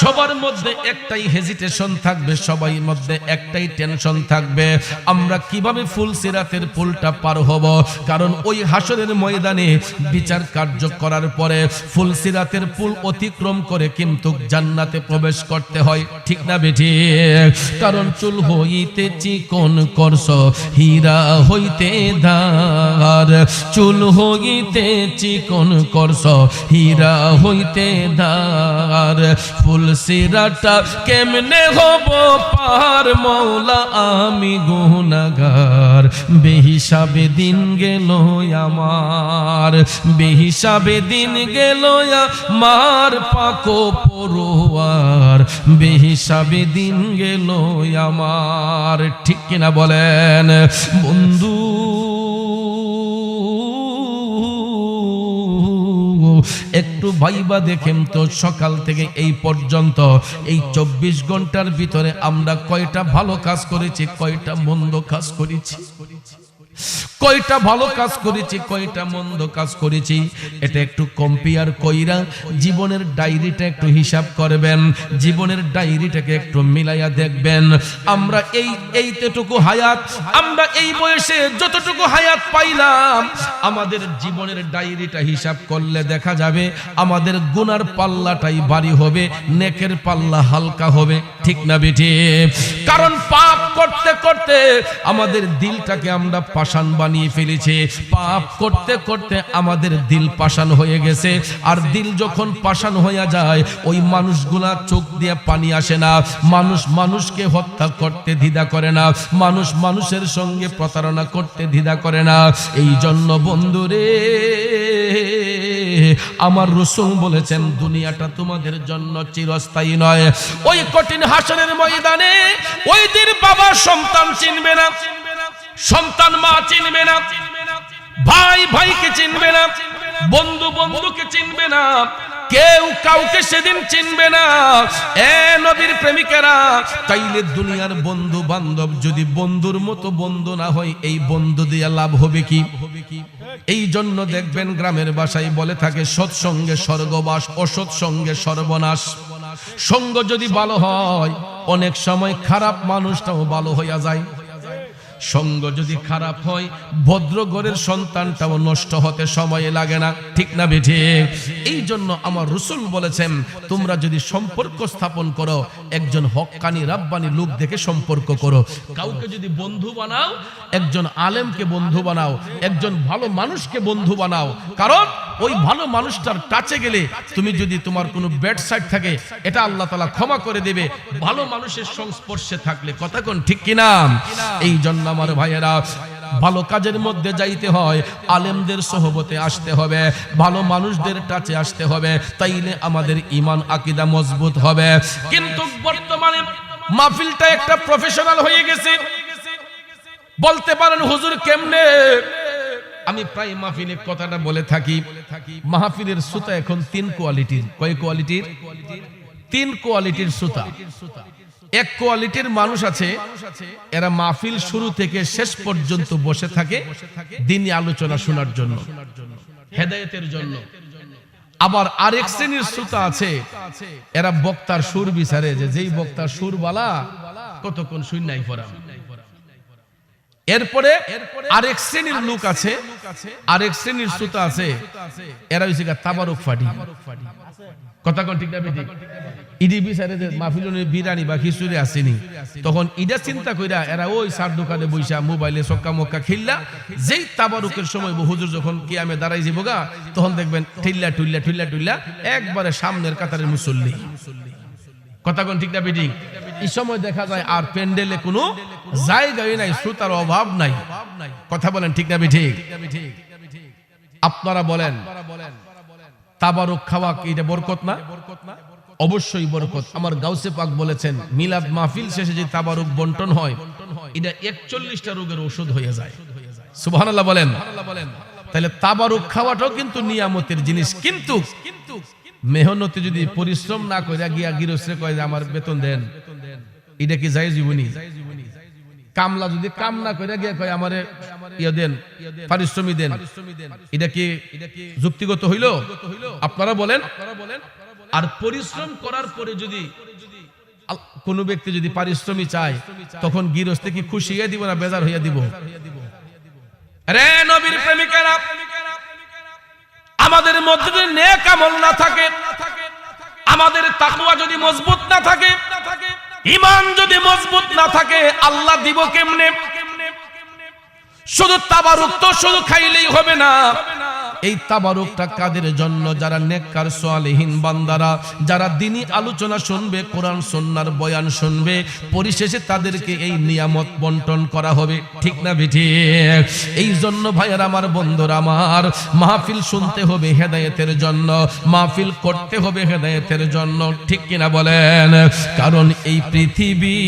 সবার মধ্যে একটাই হেজিটেশন থাকবে, সবাই মধ্যে একটাই টেনশন থাকবে, আমরা কিভাবে ফুলসিরাতের পুলটা পার হব। কারণ ওই হাসরের ময়দানে বিচার কার্য করার পরে ফুলসিরাতের পুল অতিক্রম করে কিন্তু জান্নাতে প্রবেশ করতে হয়। ঠিক না বেঠি? কারণ চুল হইতে চিকন করছ, হীরা হইতে ধার, চুল হইতে চিকন করছ, হীরা হইতে ধার, ফুলসিরাতটা কেমনে হব পার, মওলা আমি গুনাহগার, বেহিসাবে দিন গেল আমার, বেহিসাবে দিন গেল আমার, পাকো পরোয়ার, বেহিসাবে দিন গেল আমার। ঠিক কিনা বলেন বন্ধু? একটু ভাইবা দেখেন তো, সকাল থেকে এই পর্যন্ত এই 24 ঘন্টার ভিতরে আমরা কয়টা ভালো কাজ করেছি, কয়টা মন্দ কাজ করেছি, কয়টা ভালো কাজ করেছি, কয়টা মন্দ কাজ করেছি, এটা একটু কম্পেয়ার কইরা জীবনের ডায়েরিটা একটু হিসাব করবেন, জীবনের ডায়েরিটাকে একটু মিলাইয়া দেখবেন। আমরা এইটুকু হায়াত, আমরা এই বয়সে যতটুকু হায়াত পাইলাম, আমাদের জীবনের ডায়েরিটা হিসাব করলে দেখা যাবে আমাদের গুনার পাল্লাটাই ভারী হবে, নেকের পাল্লা হালকা হবে। ঠিক না বেঠিক? কারণ পাপ করতে করতে আমাদের দিলটাকে আমরা পাষাণ বানিয়ে ফেলেছি। পাপ করতে করতে আমাদের দিল পাষাণ হয়ে গেছে। আর দিল যখন পাষাণ হয়ে যায়, ওই মানুষগুলা চোখ দিয়ে পানি আসে না, মানুষ মানুষকে হত্যা করতে দ্বিধা করে না, মানুষ মানুষের সঙ্গে প্রতারণা করতে দ্বিধা করে না। এই জন্য বন্ধুরে, আমার রাসূল বলেছেন দুনিয়াটা তোমাদের জন্য চিরস্থায়ী নয়। ওই কঠিন হাসরের ময়দানে ওই দিন বাবা সন্তান চিনবে না, সন্তান মা চিনবে না, ভাই ভাইকে চিনবে না, বন্ধু বন্ধুকে চিনবে না, কেউ কাউকে সেদিন চিনবে না। এ নবীর প্রেমিকেরা, তাইলে দুনিয়ার বন্ধু বান্ধব যদি বন্ধুর মতো বন্ধু না হয়, এই বন্ধু দিয়ে লাভ হবে কি? এই জন্য দেখবেন গ্রামের ভাষায় বলে থাকে সৎসঙ্গে স্বর্গবাস, অসৎ সঙ্গে সর্বনাশ। সঙ্গ যদি ভালো হয়, অনেক সময় খারাপ মানুষটাও ভালো হইয়া যায়। সঙ্গ যদি খারাপ হয়, ভদ্র ঘরের সন্তানটাও নষ্ট হতে সময় লাগে না, ঠিক না বেঠিক? এই জন্য আমার রাসূল বলেছেন, তোমরা যদি সম্পর্ক স্থাপন করো, একজন হক্কানি রাব্বানি লোক দেখে সম্পর্ক করো। কাউকে যদি বন্ধু বানাও, একজন আলেমকে বন্ধু বানাও, একজন ভালো মানুষকে বন্ধু বানাও। কারণ ওই ভালো মানুষটার কাছে গেলে তুমি যদি তোমার কোনো ব্যাড সাইড থাকে, এটা আল্লাহ তাআলা ক্ষমা করে দেবে ভালো মানুষের সংস্পর্শে থাকলে। কথা কোন ঠিক কিনা? এই জন্য আমার ভাইয়েরা, ভালো কাজের মধ্যে যাইতে হয়, আলেমদের সোহবতে আসতে হবে, ভালো মানুষদের কাছে আসতে হবে, তাইলে আমাদের ঈমান আকীদা মজবুত হবে। কিন্তু বর্তমানে মাহফিলটা একটা প্রফেশনাল হয়ে গেছে। বলতে পারেন হুজুর কেমনে? আমি প্রায় মাহফিলে কথাটা বলে থাকি, মাহফিলের সুতা এখন 3 কোয়ালিটির। কয় কোয়ালিটির? 3 কোয়ালিটির সুতা। এক কোয়ালিটির মানুষ আছে, এরা মাহফিল শুরু থেকে শেষ পর্যন্ত বসে থাকে দ্বীনি আলোচনা শোনার জন্য, হেদায়েতের জন্য। আবার আরেক শ্রেণীর শ্রোতা আছে, এরা বক্তার সুর বিচারে, যে যেই বক্তার সুর বালা কতক্ষণ শুন নাই পড়া। এরপরে আরেক শ্রেণীর লোক আছে, আরেক শ্রেণীর শ্রোতা আছে, এরা হইছে তাবারুক ফাটি। কথা কোন ঠিক না বেঠিক? ইডি বিচারে যে মাহফিলে বিরিয়ানি বা খিচুড়ি আসেনি, তখন ইডা চিন্তা কইরা এরা ওই সার দোকানে বইসা মোবাইলে সক্কা মক্কা খেললা। যেই তাবারুকের সময় হুজুর যখন কিয়ামে দাঁড়াই যাবো গা, তখন দেখবেন ঠেল্লা টুল্লা ঠুল্লা টুল্লা একবারে সামনের কাতারের মুসল্লি। কথা কোন ঠিক না বেঠিক? এই সময় দেখা যায় আর প্যান্ডেলে কোনো জায়গাই নাই, শ্রোতার অভাব নাই। কথা বলেন ঠিক না বেঠিক? আপনারা বলেন তাবারুক খাওয়া কি এটা বরকত না? অবশ্যই বরকত। আমার গাউসে পাক বলেছেন, মিলাদ মাহফিল শেষে যে তাবারুক বন্টন হয়, এটা 41টা রোগের ওষুধ হয়ে যায়। সুবহানাল্লাহ বলেন। তাহলে তাবারুক খাওয়াটাও কিন্তু নিয়ামতের জিনিস। কিন্তু মেহনতে যদি পরিশ্রম না কইরা গিয়া গিরস্তে কয় যে আমার বেতন দেন, এটা কি জায়েজ জীবনী? কামলা যদি কাম না কইরা গিয়া কয় আমারে ইয়া দেন, পারিশ্রমিক দেন, এটা কি যুক্তিগত হইল? আপনারা বলেন। আর পরিশ্রম করার পরে যদি কোন ব্যক্তি যদি পারিশ্রমিক চায়, তখন গৃহস্থ কি খুশি হইয়া দিব না বেজার হইয়া দিব? আরে নবীর প্রেমিকেরা, আমাদের মধ্যে যদি নেক আমল না থাকে, আমাদের তাকওয়া যদি মজবুত না থাকে, ঈমান যদি মজবুত না থাকে, আল্লাহ দিব কেমনে? শুধু তাবারুক তো শুধু খাইলেই হবে না। এই তাবারুকটা কাদের জন্য? যারা নেককার সালেহীন বান্দারা, যারা দ্বীনি আলোচনা শুনবে, কোরআন সুন্নাহর বয়ান শুনবে, পরিশেষে তাদেরকে এই নিয়ামত বন্টন করা হবে, ঠিক না বেঠিক? এই জন্য ভাইয়েরা আমার, বন্ধুরা আমার, মাহফিল শুনতে হবে হেদায়েতের জন্য, মাহফিল করতে হবে হেদায়েতের জন্য, ঠিক কিনা বলেন? কারণ এই পৃথিবী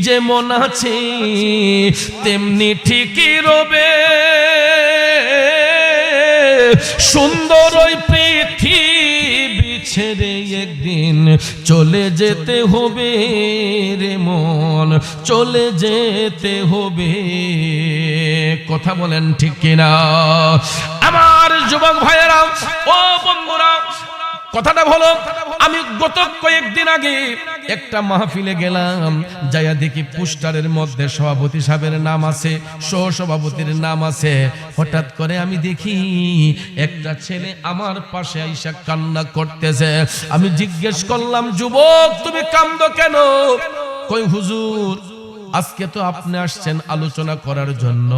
যেমন আছে তেমনি ঠিকই রবে, সুন্দর ওই পৃথিবী ছেড়ে একদিন চলে যেতে হবে রে মন, চলে যেতে হবে। কথা বলেন ঠিক কিনা? আমার যুবক ভাইয়েরা, ও বন্ধুরা, কথাটা হলো, আমি গত কয়েকদিন আগে একটা মাহফিলে গেলাম, যাইয়া দেখি পোস্টারের মধ্যে সভাপতি সাহেবের নাম আছে, সহ সভাপতির নাম আছে। হঠাৎ করে আমি দেখি একটা ছেলে আমার পাশে আইসা কান্না করতেছে। আমি জিজ্ঞেস করলাম, যুবক তুমি কান্দো কেন? কই হুজুর, আজকে তো আপনি আসছেন আলোচনা করার জন্য,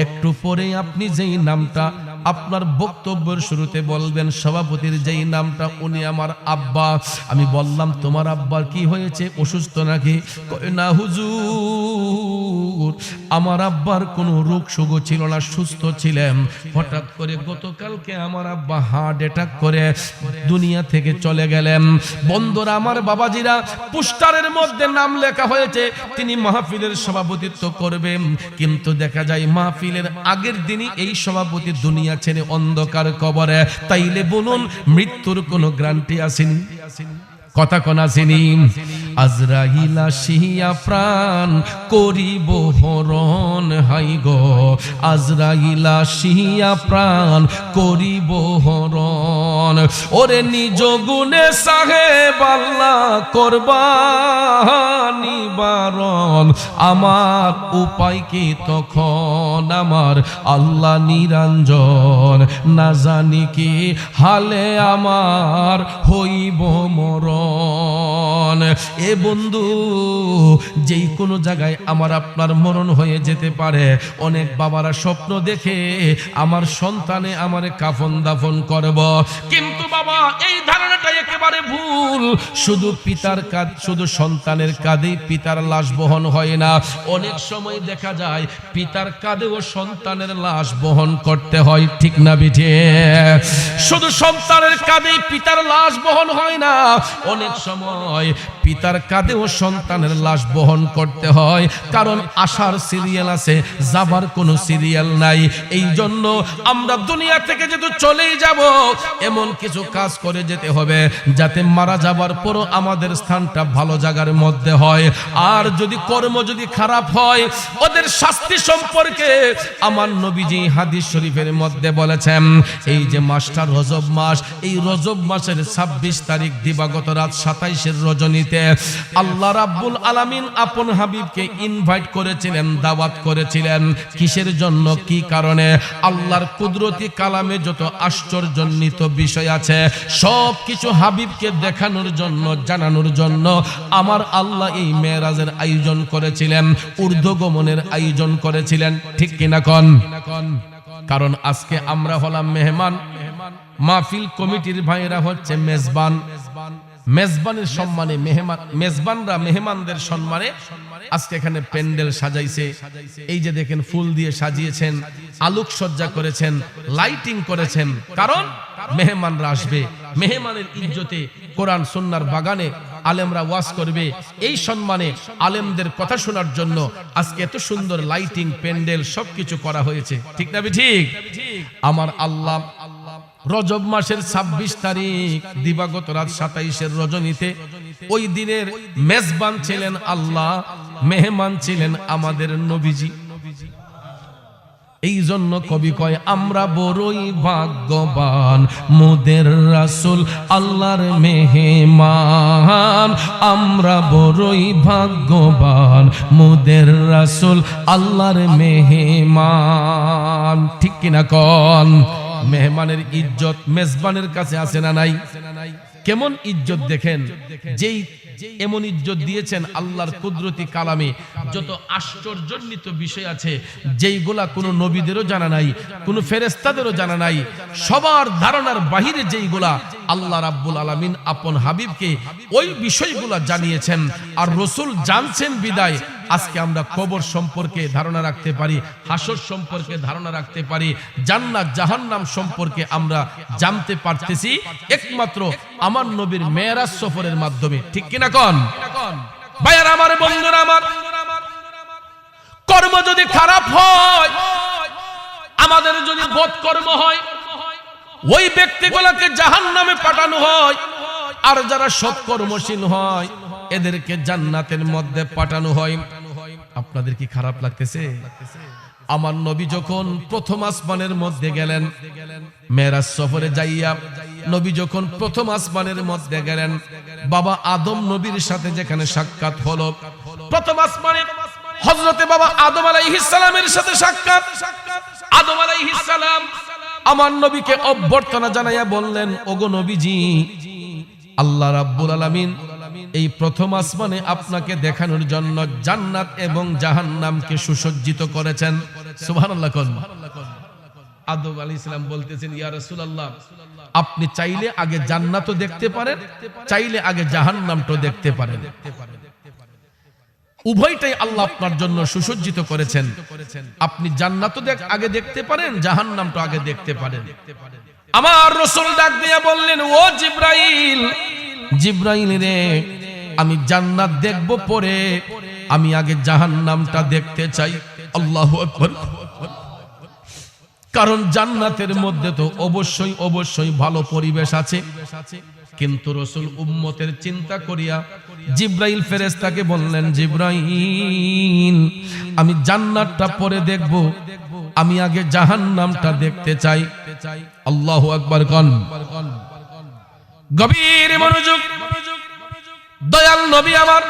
একটু পরে আপনি যেই নামটা আপনার বক্তব্যের শুরুতে বলবেন, সভাপতির যেই নামটা, উনি আমার আব্বা। আমি বললাম, তোমার আব্বার কি হয়েছে, অসুস্থ নাকি? কয় না হুজুর, আমার আব্বার কোনো রোগ শোক ছিল না, সুস্থ ছিলেন। হঠাৎ করে গতকালকে আমার আব্বা হার্ট অ্যাটাক করে দুনিয়া থেকে চলে গেলেন। বন্ধুরা আমার, বাবাজিরা, পোস্টারের মধ্যে নাম লেখা হয়েছে তিনি মাহফিলের সভাপতিত্ব করবেন, কিন্তু দেখা যায় মাহফিলের আগের দিনই এই সভাপতি দুনিয়া ছেড়ে অন্ধকার কবরে। তাইলে বলুন, মৃত্যুর কোনো গ্যারান্টি আসেনি? কথা কোন আসেনি? আজরাইল আসিয়া প্রাণ করিব হরণ, হাই গো আজরাইল আসিয়া প্রাণ করিব হরণ। ওরে নিজ গুণে সাহেব আল্লাহ করবানি বারণ, আমার উপায় কি তখন আমার আল্লাহ নিরঞ্জন, না জানি কি হালে আমার হইব মরণ। এ বন্ধু, যেই কোনো জায়গায় আমার আপনার মরণ হয়ে যেতে পারে। অনেক বাবারা স্বপ্ন দেখে আমার সন্তানে আমারে কাফন দাফন করব, কিন্তু বাবা এই ধারণাটা একেবারে ভুল। শুধু পিতার কাঁধ, শুধু সন্তানের কাঁধেই পিতার লাশ বহন হয় না। অনেক সময় দেখা যায় পিতার কাঁধেও সন্তানের লাশ বহন করতে হয়, ঠিক না বিঠে? শুধু সন্তানের কাঁধেই পিতার লাশ বহন হয় না, অনেক সময় পিতার কাঁধেও সন্তানের লাশ বহন করতে হয়। কারণ আসার সিরিয়াল আছে, যাবার কোনো সিরিয়াল নাই। এই জন্য আমরা দুনিয়া থেকে যেহেতু চলেই যাব, এমন কিছু কাজ করে যেতে হবে যাতে মারা যাবার পরও আমাদের স্থানটা ভালো জায়গার মধ্যে হয়। আর যদি কর্ম যদি খারাপ হয়, ওদের শাস্তি সম্পর্কে আমার নবীজি হাদিস শরীফের মধ্যে বলেছেন। এই যে মাসটা রজব মাস, এই রজব মাসের 26 তারিখ দিবাগত রাত 27-এর রজনীতে আল্লাহ রাব্বুল আলামিন আপন হাবিবকে ইনভাইট করেছিলেন, দাওয়াত করেছিলেন। কিসের জন্য, কি কারণে? আল্লাহর কুদরতি কালামে যত আশ্চর্যজনিত বিষয় আছে সব কিছু হাবিবকে দেখানোর জন্য, জানানোর জন্য আমার আল্লাহ এই মেরাজের আয়োজন করেছিলেন, ঊর্ধ্বগমনের আয়োজন করেছিলেন, ঠিক কিনা কন? কারণ আজকে আমরা হলাম মেহমান, মাহফিল কমিটির ভাইয়েরা হচ্ছে মেজবান। মেজবানের সম্মানে মেজবানরা মেহমানদের সম্মানে আজকে এখানে প্যান্ডেল সাজাইছে। এই যে দেখেন, ফুল দিয়ে সাজিয়েছেন, আলোকসজ্জা করেছেন, লাইটিং করেছেন। কারণ মেহমানরা আসবে, মেহমানের ইজ্জতে কোরআন সুন্নাহর বাগানে আলেমরা ওয়াজ করবে। এই সম্মানে আলেমদের কথা শোনার জন্য আজকে এত সুন্দর লাইটিং, প্যান্ডেল সবকিছু করা হয়েছে, ঠিক না ঠিক? আমার আল্লাহ রজব মাসের 26 তারিখ দিবাগত রাত 27-এর রজনীতে ওই দিনের মেজবান ছিলেন আল্লাহ, মেহমান ছিলেন আমাদের নবীজি। এই জন্য কবি কয়, আমরা বড়ই ভাগ্যবান, মোদের রাসূল আল্লাহর মেহমান। আমরা বড়ই ভাগ্যবান, মোদের রাসূল আল্লাহর মেহমান, ঠিক কিনা কন? মেহমানের ইজ্জত মেজবানের কাছে আছে না নাই? কেমন ইজ্জত দেখেন, যেই এমন ইজ্জত দিয়েছেন আল্লাহর কুদরতি কালামে। যত আশ্চর্যজনিত বিষয় আছে যেইগুলা কোনো নবীদেরও জানা নাই, কোনো ফেরেশতাদেরও জানা নাই, সবার ধারণার বাহিরে যেইগুলা আল্লাহ রাব্বুল আলামিন আপন হাবিবকে ওই বিষয়গুলা জানিয়েছেন। আর রাসূল জানছেন বিদায় আজকে আমরা কবর সম্পর্কে ধারণা রাখতে পারি, হাসর সম্পর্কে ধারণা রাখতে পারি, জান্নাত জাহান্নাম সম্পর্কে আমরা জানতে পারতেছি একমাত্র আমার নবীর মেরাজ সফরের মাধ্যমে, ঠিক কিনা কন? ভাইয়ারা আমার, বন্ধুরা আমার, কর্ম যদি খারাপ হয়, আমাদের যদি বদকর্ম হয়, ওই ব্যক্তিগুলোকে জাহান্নামে পাঠানো হয়। আর যারা সৎকর্মশীল হয় এদেরকে জান্নাতের মধ্যে পাঠানো হয়। আপনাদের কি খারাপ লাগতেছে? আমার নবী যখন প্রথম আসমানের মধ্যে গেলেন, মেরাজ সফরে যাইয়া নবী যখন প্রথম আসমানের মধ্যে গেলেন, বাবা আদম নবীর সাথে যেখানে সাক্ষাৎ হলো, প্রথম আসমানে হযরতে বাবা আদম আলাইহিস সালামের সাথে সাক্ষাৎ। আদম আলাইহিস সালাম আমার নবীকে অভ্যর্থনা জানাইয়া বললেন, ওগো নবীজি, আল্লাহ রাব্বুল আলামিন এই প্রথম আসমানে আপনাকে দেখানোর জন্য জান্নাত এবং জাহান্নামকে সুসজ্জিত করেছেন। সুবহানাল্লাহ। আদম আলাইহিস সালাম বলতেছেন, ইয়া রাসূলুল্লাহ, আপনি চাইলে আগে জান্নাতও দেখতে পারেন, চাইলে আগে জাহান্নামটাও দেখতে পারেন, উভয়টাই আল্লাহ আপনার জন্য সুসজ্জিত করেছেন। আপনি জান্নাতও আগে দেখতে পারেন, জাহান্নামটা আগে দেখতে পারেন। আমার রাসূল ডাক দিয়া বললেন, ও জিবরাইল, জিবরাইল রে, আমি জান্নাত দেখব পরে, আমি আগে জাহান্নামটা দেখতে চাই। আল্লাহু আকবার। কারণ জান্নাতের মধ্যে তো অবশ্যই অবশ্যই ভালো পরিবেশ আছে, কিন্তু রাসূল উম্মতের চিন্তা করিয়া জিবরাইল ফেরেশতাকে বললেন, জিবরাইল, আমি জান্নাতটা পরে দেখব, আমি আগে জাহান্নামটা দেখতে চাই। আল্লাহু আকবার। কোন গভীর মনোযোগ। দয়াল নবী আমার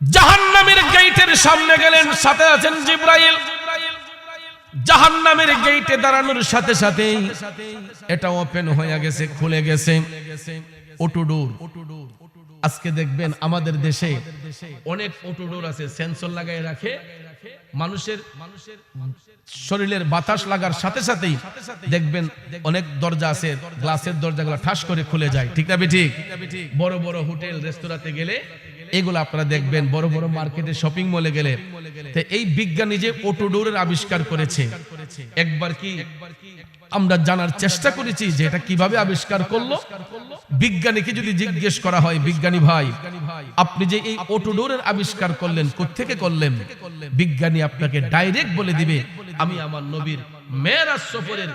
জাহান্নামের গেটের সামনে গেলেন, সাথে আছেন জিবরাইল। জাহান্নামের গেটে দাঁড়ানোর সাথে সাথে এটা ওপেন হয়ে গেছে, খুলে গেছে। অটোডোর। আজকে দেখবেন আমাদের দেশে অনেক অটোডোর আছে, সেন্সর লাগাই রাখে, মানুষের শরীরের বাতাস লাগার সাথে সাথেই দেখবেন অনেক দরজা আছে, গ্লাসের দরজাগুলো ঠাস করে খুলে যায়। ঠিক না ঠিক? বড় বড় হোটেল রেস্তোরাঁতে গেলে এগুলো আপনারা দেখবেন, বড় বড় মার্কেটে শপিং মলে গেলে। তো এই বিজ্ঞানী যে অটোডোরের আবিষ্কার করেছে, একবার কি আমরা জানার চেষ্টা করেছি যে এটা কিভাবে আবিষ্কার করলো? বিজ্ঞানীকে যদি জিজ্ঞেস করা হয়, বিজ্ঞানী ভাই, আপনি যে এই অটোডোরের আবিষ্কার করলেন, কোত্থেকে করলেন? বিজ্ঞানী আপনাকে ডাইরেক্ট বলে দিবে, আমি আমার নবীর মেরাজ সফরের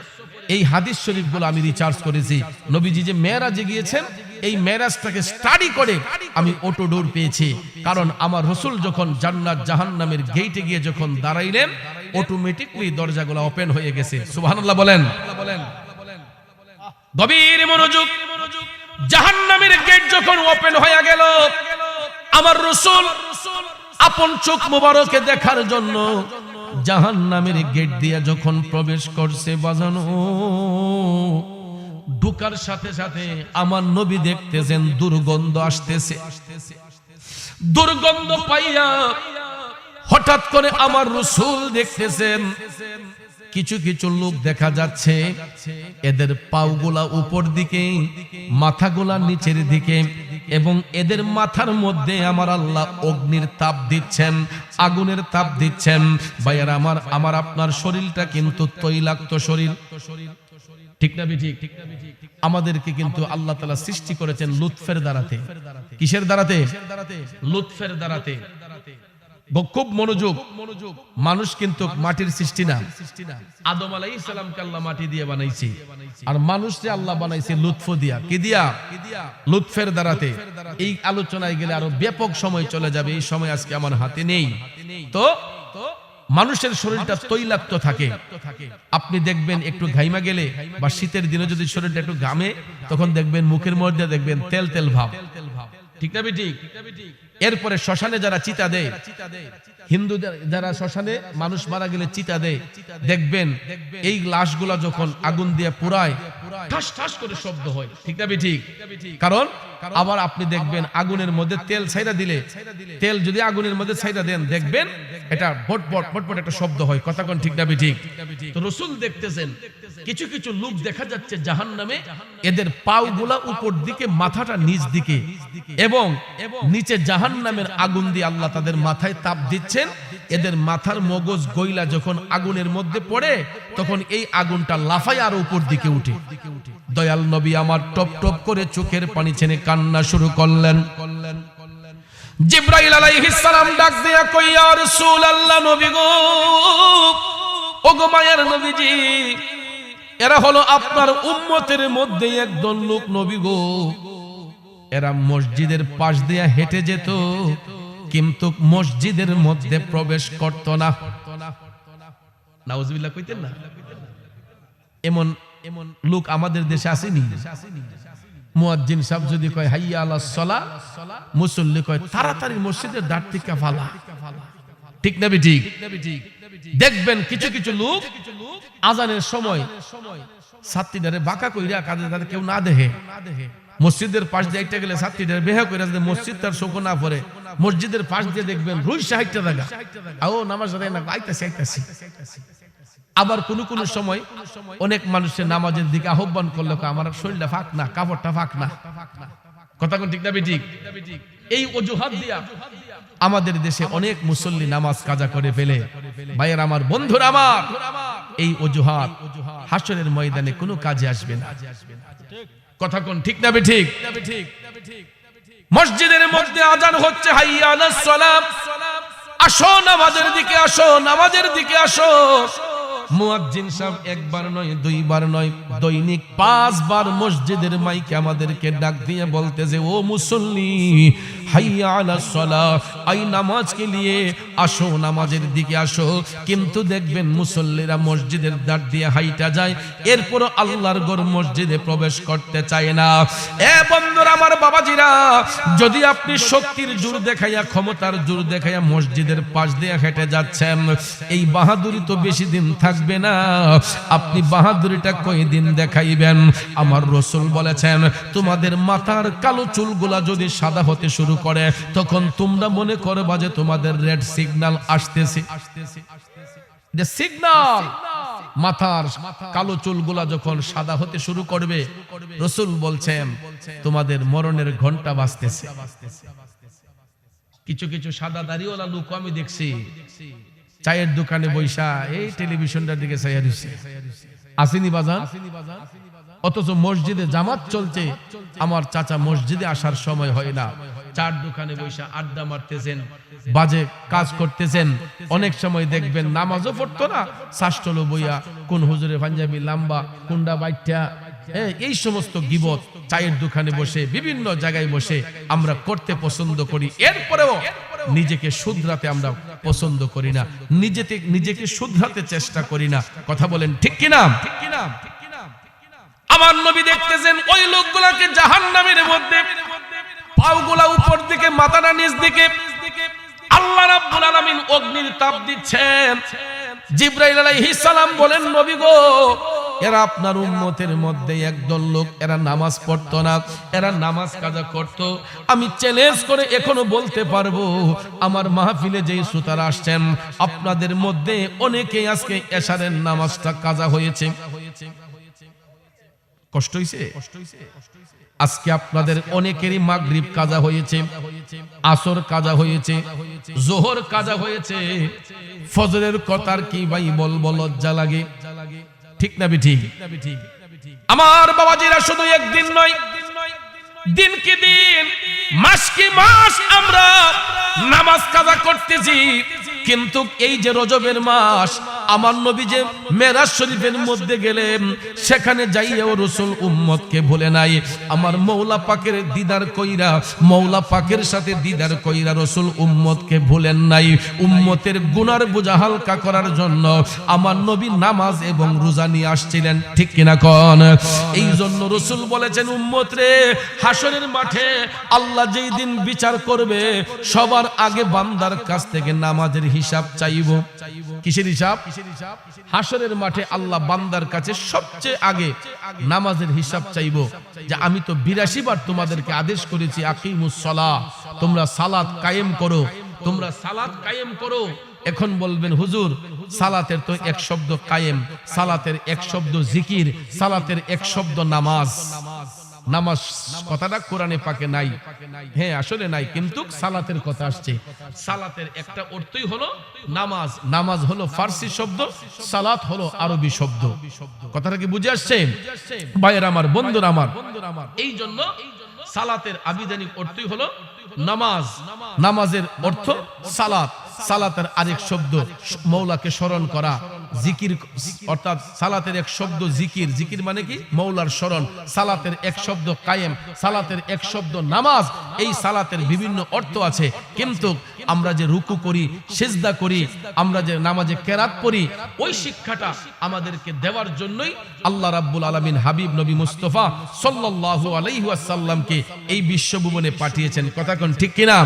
এই হাদিস শরীফগুলো আমি রিসার্চ করেছি। নবীজি যে মেরাজে গিয়েছেন, এই মেরাজটাকে স্টাডি করে আমি অটোডোর পেয়েছি। কারণ আমার রাসূল যখন জান্নাত জাহান্নামের গেটে গিয়ে যখন দাঁড়াইলেন, অটোমেটিকলি দরজাগুলো ওপেন হয়ে গেছে। সুবহানাল্লাহ বলেন। গভীর মনোযোগ। জাহান্নামের গেট যখন ওপেন হয়ে গেল, আমার রাসূল আপন চোখ মোবারকে দেখার জন্য জাহান্নামের গেট দিয়ে যখন প্রবেশ করছে, বাজানো ঢোকার সাথে সাথে আমার নবী দেখতেছেন দুর্গন্ধ আসতেছে। দুর্গন্ধ পাইয়া হঠাৎ করে আমার রাসূল দেখতেছেন কিছু কিছু লোক দেখা যাচ্ছে, এদের পাগুলা উপর দিকে, মাথাগুলা নিচের দিকে, এবং এদের মাথার মধ্যে আমার আল্লাহ অগ্নির তাপ দিচ্ছেন, আগুনের তাপ দিচ্ছেন। ভাইয়ার আমার আপনার শরীরটা কিন্তু তৈলাক্ত শরীর। ঠিক না ঠিক? আমাদেরকে কিন্তু আল্লাহ তাআলা সৃষ্টি করেছেন লুৎফের দ্বারাতে। কিসের দ্বারাতে? লুৎফের দ্বারাতে। খুব মনোযোগ। মানুষ কিন্তু মাটির সৃষ্টি না। আদম আলাইহিস সালামকে আল্লাহ মাটি দিয়ে বানাইছে, আর মানুষকে আল্লাহ বানাইছে লুৎফ দিয়া। কি দিয়া? লুৎফের দ্বারাতে। এই আলোচনায় গেলে আরো ব্যাপক সময় চলে যাবে, এই সময় আজকে আমার হাতে নেই। তো মানুষের শরীরটা তৈলাক্ত থাকে। আপনি দেখবেন একটু ঘাইমা গেলে বা শীতের দিনে যদি শরীরটা একটু ঘামে, তখন দেখবেন মুখের মধ্যে দেখবেন তেল তেল ভাব। ঠিক না ঠিক? এরপরে শ্মশানে যারা চিতা দেয়, হিন্দু যারা শ্মশানে মানুষ মারা গেলে চিতা দেয়, দেখবেন এই লাশগুলা যখন আগুন দিয়ে পুরায়, ঠাস ঠাস করে শব্দ হয়। ঠিক না ঠিক? কারণ আবার আপনি দেখবেন আগুনের মধ্যে তেল ছাইরা দিলে, তেল যদি আগুনের মধ্যে ছাইরা দেন, দেখবেন এটা ভটভট ভটভট একটা শব্দ হয়। কথা কোন ঠিক না ঠিক? তো রাসূল দেখতেছেন কিছু কিছু লোক দেখা যাচ্ছে জাহান্নামে, এদের পাগুলা উপর দিকে, মাথাটা নিচ দিকে, এবং নিচে জাহান্নামের আগুন দিয়ে আল্লাহ তাদের মাথায় তাপ দিচ্ছেন। এদের মাথার মগজ গইলা যখন আগুনের মধ্যে পড়ে, তখন এই আগুনটা লাফায় আর উপর দিকে উঠে। দয়াল নবী আমার টপ টপ করে চোখের পানি ছেনে কান্না শুরু করলেন। জিবরাইল আলাইহিস সালাম ডাক দিয়া কই, ইয়া রাসূলুল্লাহ, নবী গো, ওগো মায়ের নবীজি, এরা হলো আপনার উম্মতের মধ্যে একদল লোক নবী গো, এরা মসজিদের পাশ দিয়ে হেঁটে যেত, কিন্তু মসজিদের মধ্যে প্রবেশ করত না। নাউজুবিল্লাহ কইতেন না? এমন এমন লোক আমাদের দেশে আসেনি? মুয়াজ্জিন সাহেব যদি কয় হাইয়া আলাস সালাহ, মুসল্লি কয় তাড়াতাড়ি মসজিদের দ্বার থেকে ফালা। ঠিক না ঠিক? দেখবেন কিছু কিছু লোক আজানের সময় ছাত্রীদের বাঁকা কইরা কাঁদে, তাদের কেউ না দেখে। মসজিদের পাশ দিয়ে একটা গেলে ছাত্রীদের বেহা কইরা যদি মসজিদ তার চোখ না পড়ে, মসজিদের পাশ দিয়ে দেখবেন রুই 60টা জায়গা আও নামাজ আদায় না, আইতাছি। আবার কোন কোন সময় অনেক মানুষের নামাজের দিকে আহ্বান করলে আমার শরীরটা ফাঁক না, কাপড়টা ফাঁক না। কথা কোন ঠিক না ঠিক? এই অজুহাত দিয়া আমাদের দেশে অনেক মুসল্লি নামাজ কাজা করে ফেলে। ভাইয়ের আমার, বন্ধুরা আমার, এই অজুহাত হাসরের ময়দানে কোনো কাজে আসবে না। কথা কোন ঠিক না ঠিক? মসজিদের মধ্যে আজান হচ্ছে, হাইয়া আলাস সালাম, আসো নামাজের দিকে আসো, নামাজের দিকে আসো। মুয়াজ্জিন সাহেব একবার নয়, দুইবার নয়, দৈনিক 5 বার মসজিদের মাইকে আমাদেরকে ডাক দিয়ে বলতেছে, ও মুসল্লি, হাইয়া আলাস সালাহ, আই নামাজ কে লিয়ে আসো, নামাজের দিকে আসো। কিন্তু দেখবেন মুসল্লিরা মসজিদের দ্বার দিয়ে হাইটা যায়, এরপর আল্লাহর ঘর মসজিদে প্রবেশ করতে চায় না। এ বন্ধুরা আমার, বাবাজিরা, যদি আপনি শক্তির জোর দেখাইয়া, ক্ষমতার জোর দেখাইয়া মসজিদের পাশ দিয়ে হেঁটে যাচ্ছেন, এই বাহাদুরি তো বেশি দিন থাকবে না। আপনি বাহাদুরিটা কয়দিন দেখাইবেন? আমার রাসূল বলেছেন, তোমাদের মাথার কালো চুলগুলা যদি সাদা হতে শুরু করে, তখন তোমরা মনে করবা যে তোমাদের রেড সিগন্যাল আসতেছে। যে সিগন্যাল, মাথার কালো চুলগুলা যখন সাদা হতে শুরু করবে, রাসূল বলছেন তোমাদের মরণের ঘন্টা বাজতেছে। কিছু কিছু সাদা দাড়িওয়ালা লোক আমি দেখছি চায়ের দোকানে বৈশা এই টেলিভিশনটার দিকে চাইয়া দিচ্ছে, আসেনি বাজান। অথচ মসজিদে জামাত চলছে, আমার চাচা মসজিদে আসার সময় হয় না, চার দোকানে বৈশা আড্ডা মারতেছেন, বাজে কাজ করতেছেন। অনেক সময় দেখবেন নামাজও পড়তো না, শাস্ত্রলো বইয়া, কোন হুজুরে পাঞ্জাবি লাম্বা, কুন্ডা বাইটা, এই সমস্ত গিবত চায়ের দোকানে বসে, বিভিন্ন জায়গায় বসে আমরা করতে পছন্দ করি। এরপরেও নিজেকে শুধরাতে আমরা পছন্দ করি না, নিজেকে শুধরাতে চেষ্টা করি না। কথা বলেন ঠিক কিনা? আমার নবী দেখতেছেন ওই লোকগুলাকে জাহান্নামের মধ্যে, পাগুলা উপর দিকে, মাথাটা নিচ দিকে, আল্লাহ রাব্বুল আলামিন অগ্নির তাপ দিচ্ছেন। জিবরাইল আলাইহিস সালাম বলেন, নবী গো, এরা আপনার উম্মতের মধ্যে একদল লোক, এরা নামাজ পড়তো না, এরা নামাজ কাজা করত। আমি চ্যালেঞ্জ করে এখনো বলতে পারবো, আমার মাহফিলে যেই শ্রোতারা আসছেন, আপনাদের মধ্যে অনেকেই আজকে এশারের নামাজটা কাজা হয়েছে। কষ্ট হইছে? আজকে আপনাদের অনেকেরই মাগরিব কাজা হয়েছে, আসর কাজা হয়েছে, জোহর কাজা হয়েছে। ফজরের কথার কি ভাই বলবো, লজ্জা লাগে। ঠিক না ঠিক? আমার বাবাজিরা, শুধু একদিন নয়, দিন কি দিন, মাস কি মাস আমরা নামাজ কাজা করতেছি। কিন্তু এই যে রজবের মাস, আমার নবী যে মেরাজ শরীফের মধ্যে গেলেন, সেখানে যাইয়াও রাসূল উম্মতকে ভুলে নাই। আমার মওলা পাকের দিদার কইরা, মওলা পাকের সাথে দিদার কইরা রাসূল উম্মতকে ভুলেন নাই। উম্মতের গুনার বোঝা হালকা করার জন্য আমার নবী নামাজ এবং রোজা নিয়ে আসছিলেন। ঠিক কিনা কোন? এই জন্য রাসূল বলেছেন, উম্মত রে, হাসরের মাঠে আল্লাহ যেই দিন বিচার করবে, সবার আগে বান্দার কাছ থেকে নামাজের হিসাব চাইব। কিসের হিসাব? হাসরের মাঠে আল্লাহ বান্দার কাছে সবচেয়ে আগে নামাজের হিসাব চাইব। যে আমি তো 82 বার তোমাদেরকে আদেশ করেছি, আকিমুস সালাহ, তোমরা সালাত কায়েম করো, তোমরা সালাত কায়েম করো। এখন বলবেন, হুজুর, সালাতের তো এক শব্দ কায়েম, সালাতের এক শব্দ জিকির, সালাতের এক শব্দ নামাজ। নামাজ কথাটা কোরআনে পাকে নাই। হ্যাঁ, আসলে নাই, কিন্তু সালাতের কথা আসছে। সালাতের একটা অর্থই হলো নামাজ। নামাজ হলো ফার্সি শব্দ, সালাত হলো আরবি শব্দ। কথাটা কি বুঝে আসছে ভাইয়ের আমার, বন্ধুরা আমার? এই জন্য সালাতের আবিধানিক অর্থই হলো নামাজ। নামাজের অর্থ সালাত। সালাতের আরেক শব্দ মওলাকে স্মরণ করা, জিকির, অর্থাৎ সালাতের এক শব্দ জিকির, জিকির মানে কি মৌলার স্মরণ, সালাতের এক শব্দ কায়েম, সালাতের এক শব্দ নামাজ। এই সালাতের বিভিন্ন অর্থ আছে, কিন্তু আমরা যে রুকু করি, সিজদা করি, আমরা যে নামাজে কেরাত পড়ি, ওই শিক্ষাটা আমাদেরকে দেওয়ার জন্যই আল্লাহ রাব্বুল আলামিন হাবিব নবী মুস্তাফা সাল্লাল্লাহু আলাইহি ওয়াসাল্লামকে এই বিশ্বভুবনে পাঠিয়েছেন। কথা কোন ঠিক কিনা?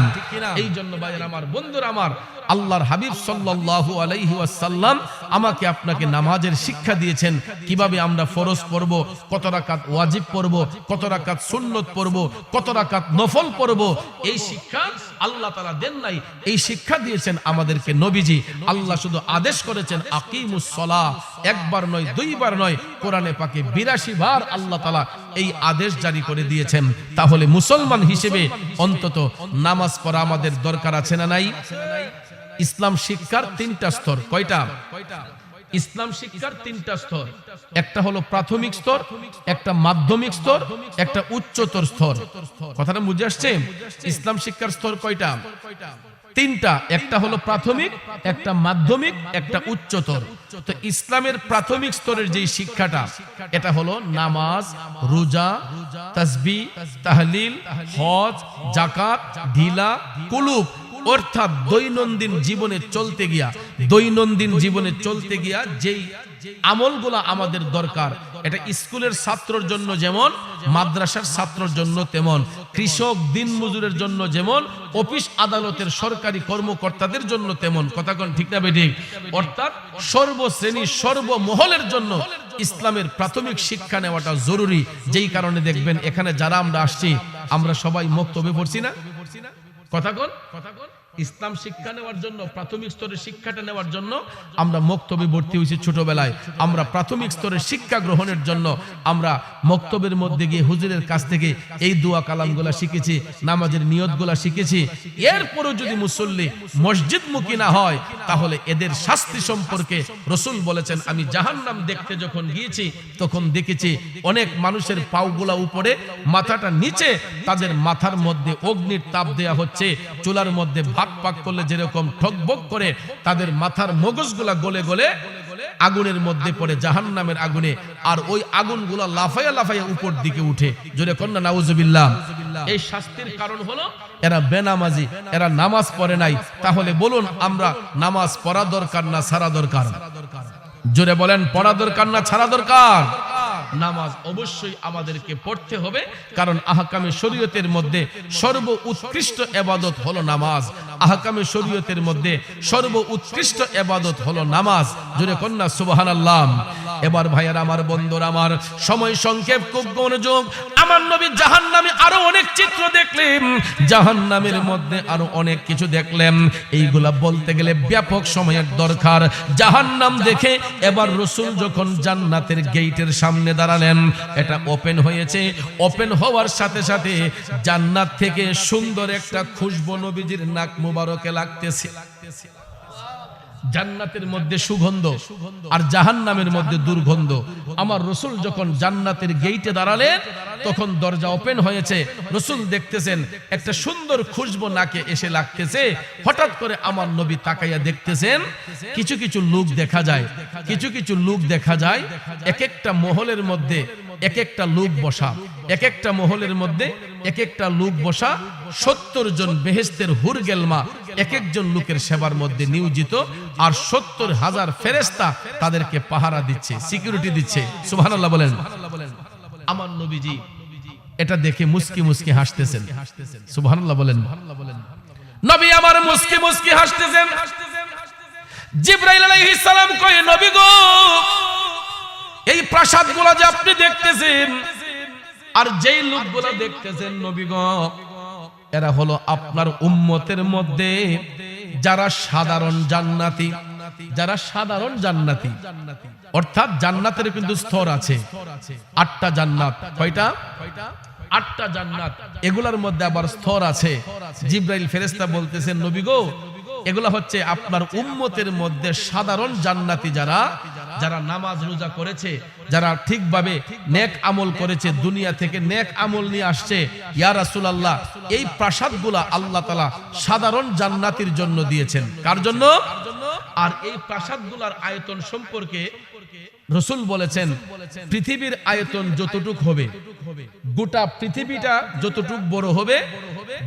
এই জন্য ভাইয়েরা আমার, বন্ধুরা আমার, আল্লাহর হাবিব সাল্লাল্লাহু আলাইহি ওয়াসাল্লাম আমাকে আপনাকে নামাজের শিক্ষা দিয়েছেন। কিভাবে আমরা ফরজ পড়ব, কত রাকাত ওয়াজিব পড়ব, কত রাকাত সুন্নত পড়ব, কত রাকাত নফল পড়ব, এই শিক্ষা আল্লাহ তাআলা দেন নাই, এই শিক্ষা দিয়েছেন আমাদেরকে নবীজি। আল্লাহ শুধু আদেশ করেছেন আকিমুস সালাহ, একবার নয়, দুইবার নয়, কোরআনে পাকে 82 বার আল্লাহ তাআলা এই আদেশ জারি করে দিয়েছেন। তাহলে মুসলমান হিসেবে অন্তত নামাজ পড়া আমাদের দরকার আছে না নাই? ইসলাম শিক্ষার 3টা স্তর। কয়টা? ইসলাম শিক্ষার 3টা স্তর। একটা হলো প্রাথমিক স্তর, একটা মাধ্যমিক স্তর, একটা উচ্চতর স্তর। কথাটা বুঝে আসছে? ইসলাম শিক্ষার স্তর কয়টা? 3টা। একটা হলো প্রাথমিক, একটা মাধ্যমিক, একটা উচ্চতর। তো ইসলামের প্রাথমিক স্তরের যে শিক্ষাটা, এটা হলো নামাজ, রোজা, তাসবিহ, তাহলিল, হজ, যাকাত, ঢিলা, কুলুব, অর্থাৎ দৈনন্দিন জীবনে চলতে গিয়া যেই আমলগুলো আমাদের দরকার, এটা স্কুলের ছাত্রের জন্য যেমন, মাদ্রাসার ছাত্রের জন্য তেমন, কৃষক দিনমজুরের জন্য যেমন, অফিস আদালতের সরকারি কর্মকর্তাদের জন্য তেমন। কথা কোন ঠিক না বেঠিক? অর্থাৎ সর্বশ্রেণী সর্বমহলের জন্য ইসলামের প্রাথমিক শিক্ষা নেওয়াটা জরুরি। যেই কারণে দেখবেন এখানে যারা আমরা আসছি, আমরা সবাই মক্তবে পড়ছি না? কথা কোন? ইসলাম শিক্ষা নেওয়ার জন্য, প্রাথমিক স্তরের শিক্ষাটা নেওয়ার জন্য আমরা মক্তবে ভর্তি হয়েছি ছোটবেলায়। আমরা প্রাথমিক স্তরের শিক্ষা গ্রহণের জন্য আমরা মক্তবের মধ্যে গিয়ে হুজুরের কাছ থেকে এই দোয়া কালামগুলা শিখেছি, নামাজের নিয়তগুলা শিখেছি। এরপরও যদি মুসল্লি মসজিদমুখী না হয়, তাহলে এদের শাস্তি সম্পর্কে রাসূল বলেছেন, আমি জাহান্নাম দেখতে যখন গিয়েছি তখন দেখেছি অনেক মানুষের পাগুলা উপরে, মাথাটা নিচে, তাদের মাথার মধ্যে অগ্নির তাপ দেয়া হচ্ছে। চুলার মধ্যে পাক করলে যেরকম ঠকবক করে তাদের মাথার মগজগুলা গলে গলে আগুনের মধ্যে পড়ে, জাহান্নামের আগুনে, আর ওই আগুনগুলা লাফাইয়া লাফাইয়া উপর দিকে উঠে। জোরে কন্না নাউজুবিল্লাহ। এই শাস্তির কারণ হলো এরা বেনামাজি, এরা নামাজ পড়ে নাই। তাহলে বলুন, আমরা নামাজ পড়া দরকার না ছাড়া দরকার? জোরে বলেন, পড়া দরকার না ছাড়া দরকার? নামাজ অবশ্যই আমাদেরকে পড়তে হবে, কারণ আহকামে শরীয়তের মধ্যে সর্ব উৎকৃষ্ট ইবাদত হলো নামাজ। আহকামে শরীয়তের মধ্যে সর্ব উৎকৃষ্ট ইবাদত হলো নামাজ। জোরে কন্না সুবহানাল্লাহ। এবার ভাইয়ার আমার, বন্ধুরা আমার, সময় সংক্ষেপ, খুব মনোযোগ। আমার নবী জাহান্নামে আরো অনেক চিত্র দেখলেন, জাহান্নামের মধ্যে আরো অনেক কিছু দেখলেন। এইগুলা বলতে গেলে ব্যাপক সময়ের দরকার। জাহান্নাম দেখে এবার রাসূল যখন জান্নাতের গেটের সামনে দাঁড়ালেন, এটা ওপেন হয়েছে। ওপেন হওয়ার সাথে সাথে জান্নাত থেকে সুন্দর একটা খুশবু নবীজির নাক মুবারকে লাগতেছে। জান্নাতের মধ্যে সুগন্ধ আর জাহান্নামের মধ্যে দুর্গন্ধ। আমার রাসূল যখন জান্নাতের গেটে দাঁড়ালেন, তখন দরজা ওপেন হয়েছে। রাসূল দেখতেছেন একটা সুন্দর খুশবু নাকে এসে লাগতেছে। হঠাৎ করে আমার নবী তাকাইয়া দেখতেছেন, কিছু কিছু লোক দেখা যায়, কিছু কিছু লোক দেখা যায়, এক একটা মহলের মধ্যে এক একটা লোক বসা, এক একটা মহলের মধ্যে এক একটা লোক বসা। 70 জন বেহেশতের হুর গেলমা এক একজন লোকের সেবার মধ্যে নিয়োজিত, আর 70,000 ফেরেশতা তাদেরকে পাহারা দিচ্ছে, সিকিউরিটি দিচ্ছে। সুবহানাল্লাহ বলেন। আমার নবীজি এটা দেখে মুস্কি মুস্কি হাসতেছেন। সুবহানাল্লাহ বলেন। নবী আমার মুস্কি মুস্কি হাসতেছেন। জিবরাইল আলাইহিস সালাম কয়, নবী গো, এই প্রাসাদগুলো যে আপনি দেখতেছেন আর যেই লোকগুলো দেখতেছেন, নবী গো, এরা হলো আপনার উম্মতের মধ্যে যারা সাধারণ জান্নাতি, যারা সাধারণ জান্নাতি। অর্থাৎ জান্নাতের কিন্তু স্তর আছে, 8টা জান্নাত। কয়টা? 8টা জান্নাত। এগুলার মধ্যে আবার স্তর আছে। জিবরাইল ফেরেশতা বলতেছেন, নবী গো, এগুলা হচ্ছে আপনার উম্মতের মধ্যে সাধারণ জান্নাতি, যারা যারা নামাজ রোজা করেছে, যারা ঠিকভাবে নেক আমল করেছে, দুনিয়া থেকে নেক আমল নিয়ে আসছে। ইয়া রাসূলুল্লাহ, এই প্রাসাদগুলা আল্লাহ তাআলা সাধারণ জান্নাতীর জন্য দিয়েছেন। কার জন্য? আর এই প্রাসাদগুলোর আয়তন সম্পর্কে রাসূল বলেছেন পৃথিবীর আয়তন যতটুক হবে, গোটা পৃথিবীটা যতটুক বড় হবে,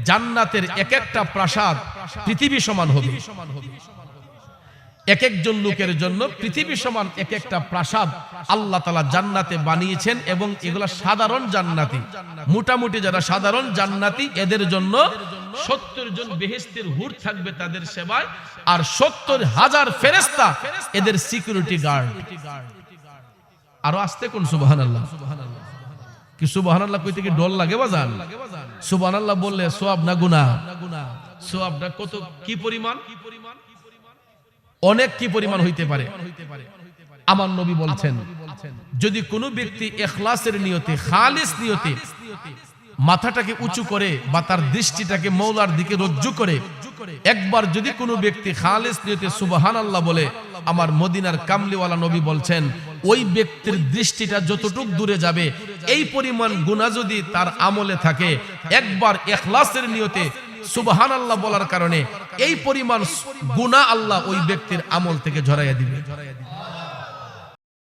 জান্নাতের এক একটা প্রাসাদ পৃথিবী সমান হবে। এক একজন লোকের জন্য পৃথিবী সমান এক একটা প্রাসাদ আল্লাহ তাআলা জান্নাতে বানিয়েছেন, এবং এগুলা সাধারণ জান্নাতি, মোটামুটি যারা সাধারণ জান্নাতি এদের জন্য 70 জন বেহেশতের হুর থাকবে তাদের সেবায়, আর 70,000 ফেরেশতা এদের সিকিউরিটি গার্ড। আরো আসতে কোন সুবহানাল্লাহ, কি সুবহানাল্লাহ কইতে কি ডর লাগে বাজান? সুবহানাল্লাহ বললে সওয়াব না গুনাহ? সওয়াবটা কত, কি পরিমাণ? অনেক কি পরিমাণ হইতে পারে। আমার নবী বলছেন যদি কোনো ব্যক্তি ইখলাসের নিয়তে, খালিস নিয়তে মাথাটাকে উঁচু করে বা তার দৃষ্টিটাকে মওলার দিকে রজ্জু করে একবার যদি কোনো ব্যক্তি খালিস নিয়তে সুবহানাল্লাহ বলে, আমার মদিনার কামলিওয়ালা নবী বলছেন ওই ব্যক্তির দৃষ্টিটা যতটুক দূরে যাবে, এই পরিমাণ গুনাহ যদি তার আমলে থাকে, একবার ইখলাসের নিয়তে সুবহানাল্লাহ বলার কারণে এই পরিমাণ গুনাহ আল্লাহ ওই ব্যক্তির আমল থেকে ঝরাইয়া দিবে।